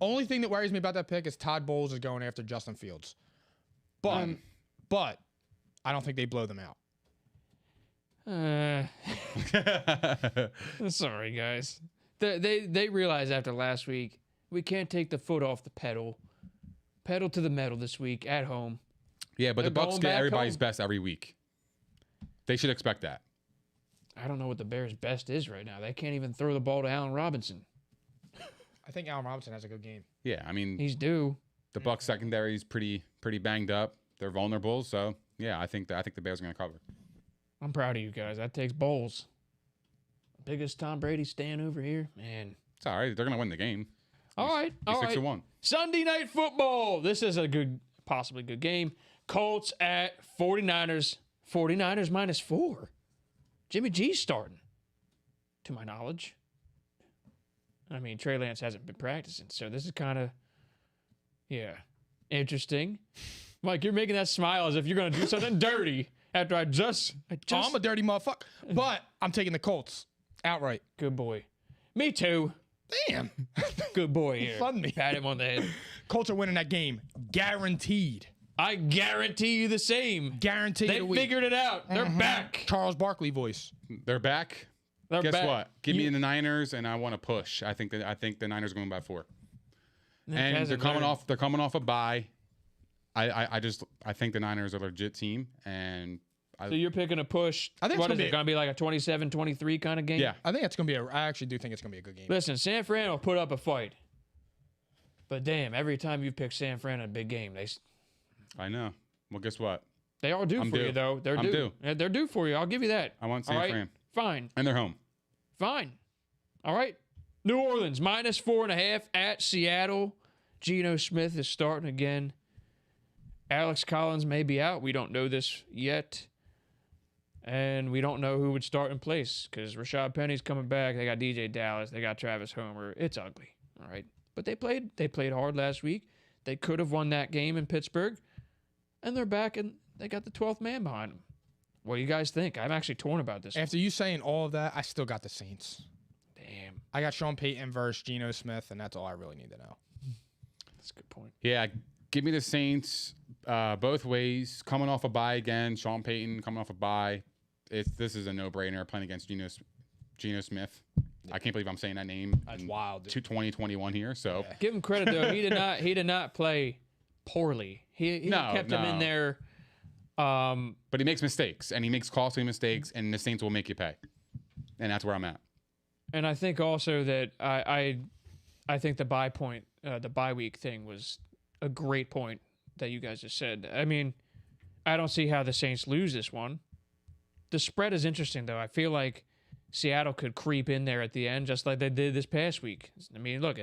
Only thing that worries me about that pick is Todd Bowles is going after Justin Fields. But I don't think they blow them out. Sorry, guys. They realized after last week, we can't take the foot off the pedal. Pedal to the metal this week at home. Yeah, but They're the Bucs going get back everybody's home. best every week. They should expect that. I don't know what the Bears' best is right now. They can't even throw the ball to Allen Robinson. I think Allen Robinson has a good game. Yeah, I mean, He's due. the Bucs secondary is pretty banged up. They're vulnerable, so yeah, I think the Bears are going to cover. I'm proud of you guys. That takes bowls. Biggest Tom Brady stand over here, man. It's all right. They're going to win the game. All right, He's all right. 6-1. Sunday Night Football. This is a possibly good game. Colts at 49ers. 49ers minus 4. Jimmy G's starting, to my knowledge. I mean, Trey Lance hasn't been practicing, so this is kind of, interesting. Mike, you're making that smile as if you're going to do something dirty after I just. I'm a dirty motherfucker. But I'm taking the Colts outright. Good boy. Me too. Damn. Good boy here. Fun me. Pat him on the head. Colts are winning that game. Guaranteed. I guarantee you the same. Guaranteed. They of the week. figured it out. They're back. Charles Barkley voice. They're back. They're Guess back. what? Give me the Niners, and I want to push. I think the Niners are going by 4. And hasn't they're coming off a bye. I think the Niners are a legit team, and So you're picking a push. I think it's What gonna is be- it going to be like a 27-23 kind of game? yeah, I think it's going to be I actually do think it's going to be a good game. Listen, San Fran will put up a fight. But damn, every time you pick San Fran in a big game, I know. Well, guess what? they are due I'm for due. you, though. They're I'm due. due. Yeah, they're due for you. I'll give you that. I want All San right? Fran, Fine. and they're home. Fine. All right. New Orleans minus 4.5 at Seattle. Geno Smith is starting again. Alex Collins may be out. We don't know this yet. And we don't know who would start in place because Rashad Penny's coming back. They got DJ Dallas. They got Travis Homer. It's ugly, all right? But they played hard last week. They could have won that game in Pittsburgh. And they're back, and they got the 12th man behind them. What do you guys think? I'm actually torn about this. After you saying all of that, I still got the Saints. Damn. I got Sean Payton versus Geno Smith, and that's all I really need to know. That's a good point. Yeah, give me the Saints both ways. Coming off a bye again, Sean Payton coming off a bye. This is a no-brainer playing against Geno Smith. I can't believe I'm saying that name. That's wild, dude. 2021 here. So Give him credit though. He did not play poorly. He kept him in there. But he makes mistakes, and he makes costly mistakes, and the Saints will make you pay. And that's where I'm at. And I think also that I think the bye week thing was a great point that you guys just said. I mean, I don't see how the Saints lose this one. The spread is interesting, though. I feel like Seattle could creep in there at the end, just like they did this past week. I mean, look,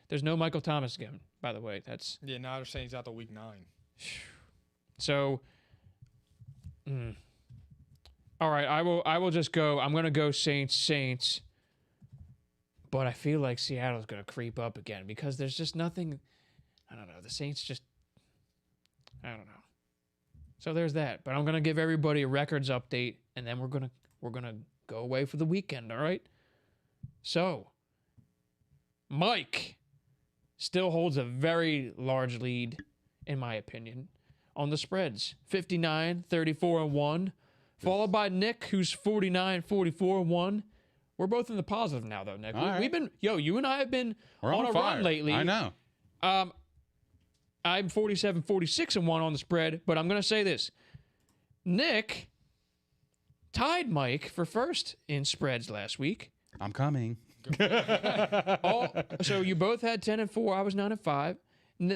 there's no Michael Thomas again, by the way. Now they're saying he's out to week 9. So, all right, I will just go. I'm going to go Saints, but I feel like Seattle's going to creep up again because there's just nothing. I don't know. The Saints just, I don't know. So there's that. But I'm going to give everybody a records update, and then we're gonna go away for the weekend. All right. So, Mike still holds a very large lead, in my opinion, on the spreads. 59, 34-1, followed by Nick, who's 49, 44-1. We're both in the positive now, though, Nick. We've been, you and I have been on a run lately. I know. I'm 47, 46-1 on the spread, but I'm going to say this. Nick tied Mike for first in spreads last week. I'm coming. So you both had 10-4. I was 9-5.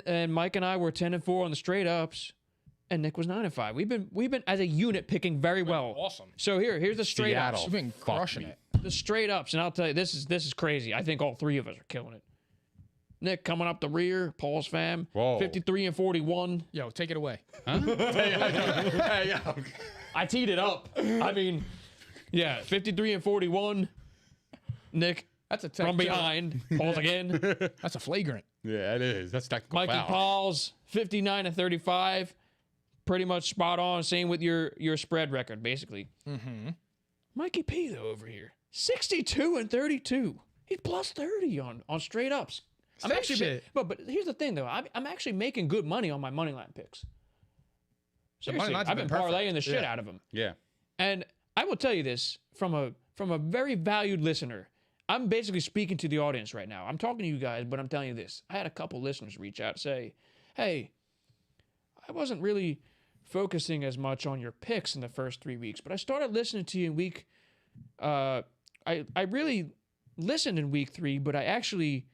And Mike and I were 10-4 on the straight ups, and Nick was 9-5. We've been as a unit picking very well. Awesome. So here's the straight ups. You've been crushing it. The straight ups, and I'll tell you, this is crazy. I think all three of us are killing it. Nick coming up the rear, Paul's fam, Whoa. 53 and 41. Yo, take it away. Hey, I teed it up. I mean, yeah, 53 and 41. Nick That's a from behind. Paul's again. That's a flagrant. yeah, it is. That's technical Mikey foul. Paul's 59 and 35. Pretty much spot on. Same with your spread record, basically. Mm-hmm. Mikey P, though, over here. 62 and 32. He's plus 30 on straight ups. I'm actually, but here's the thing, though. I'm actually making good money on my money line picks. Seriously, line's I've been been perfect. parlaying the shit out of them. Yeah. And I will tell you this from a very valued listener. I'm basically speaking to the audience right now. I'm talking to you guys, but I'm telling you this. I had a couple listeners reach out and say, hey, I wasn't really focusing as much on your picks in the first 3 weeks, but I started listening to you in week. I really listened in week 3, but I actually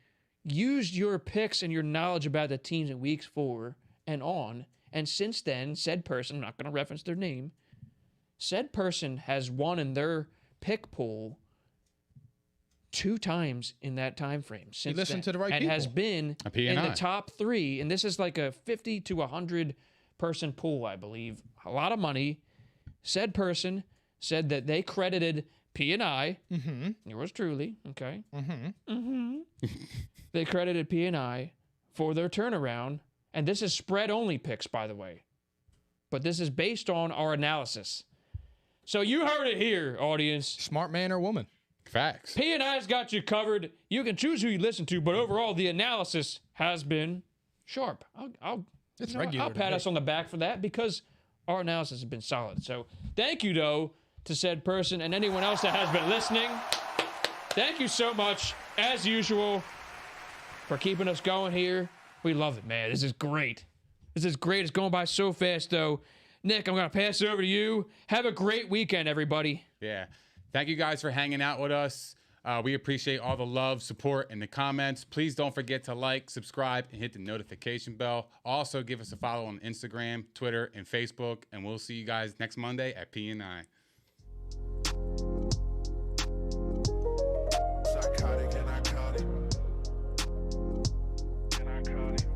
used your picks and your knowledge about the teams in weeks 4 and on. And since then, said person, I'm not going to reference their name, said person has won in their pick pool 2 times in that time frame. Since You listened then, to the right and people. has been A P&I. in the top 3. And this is like a 50 to 100 person pool, I believe. A lot of money. Said person said that they credited P&I, yours truly, okay? They credited P&I for their turnaround. And this is spread-only picks, by the way. But this is based on our analysis. So you heard it here, audience. Smart man or woman. Facts. P&I's got you covered. You can choose who you listen to, but overall, the analysis has been sharp. I'll pat us on the back for that because our analysis has been solid. So thank you, though, to said person and anyone else that has been listening. Thank you so much, as usual, for keeping us going here. We love it, man. This is great. This is great. It's going by so fast, though. Nick, I'm going to pass it over to you. Have a great weekend, everybody. Yeah. Thank you guys for hanging out with us. We appreciate all the love, support, and the comments. Please don't forget to like, subscribe, and hit the notification bell. Also, give us a follow on Instagram, Twitter, and Facebook. And we'll see you guys next Monday at P&I.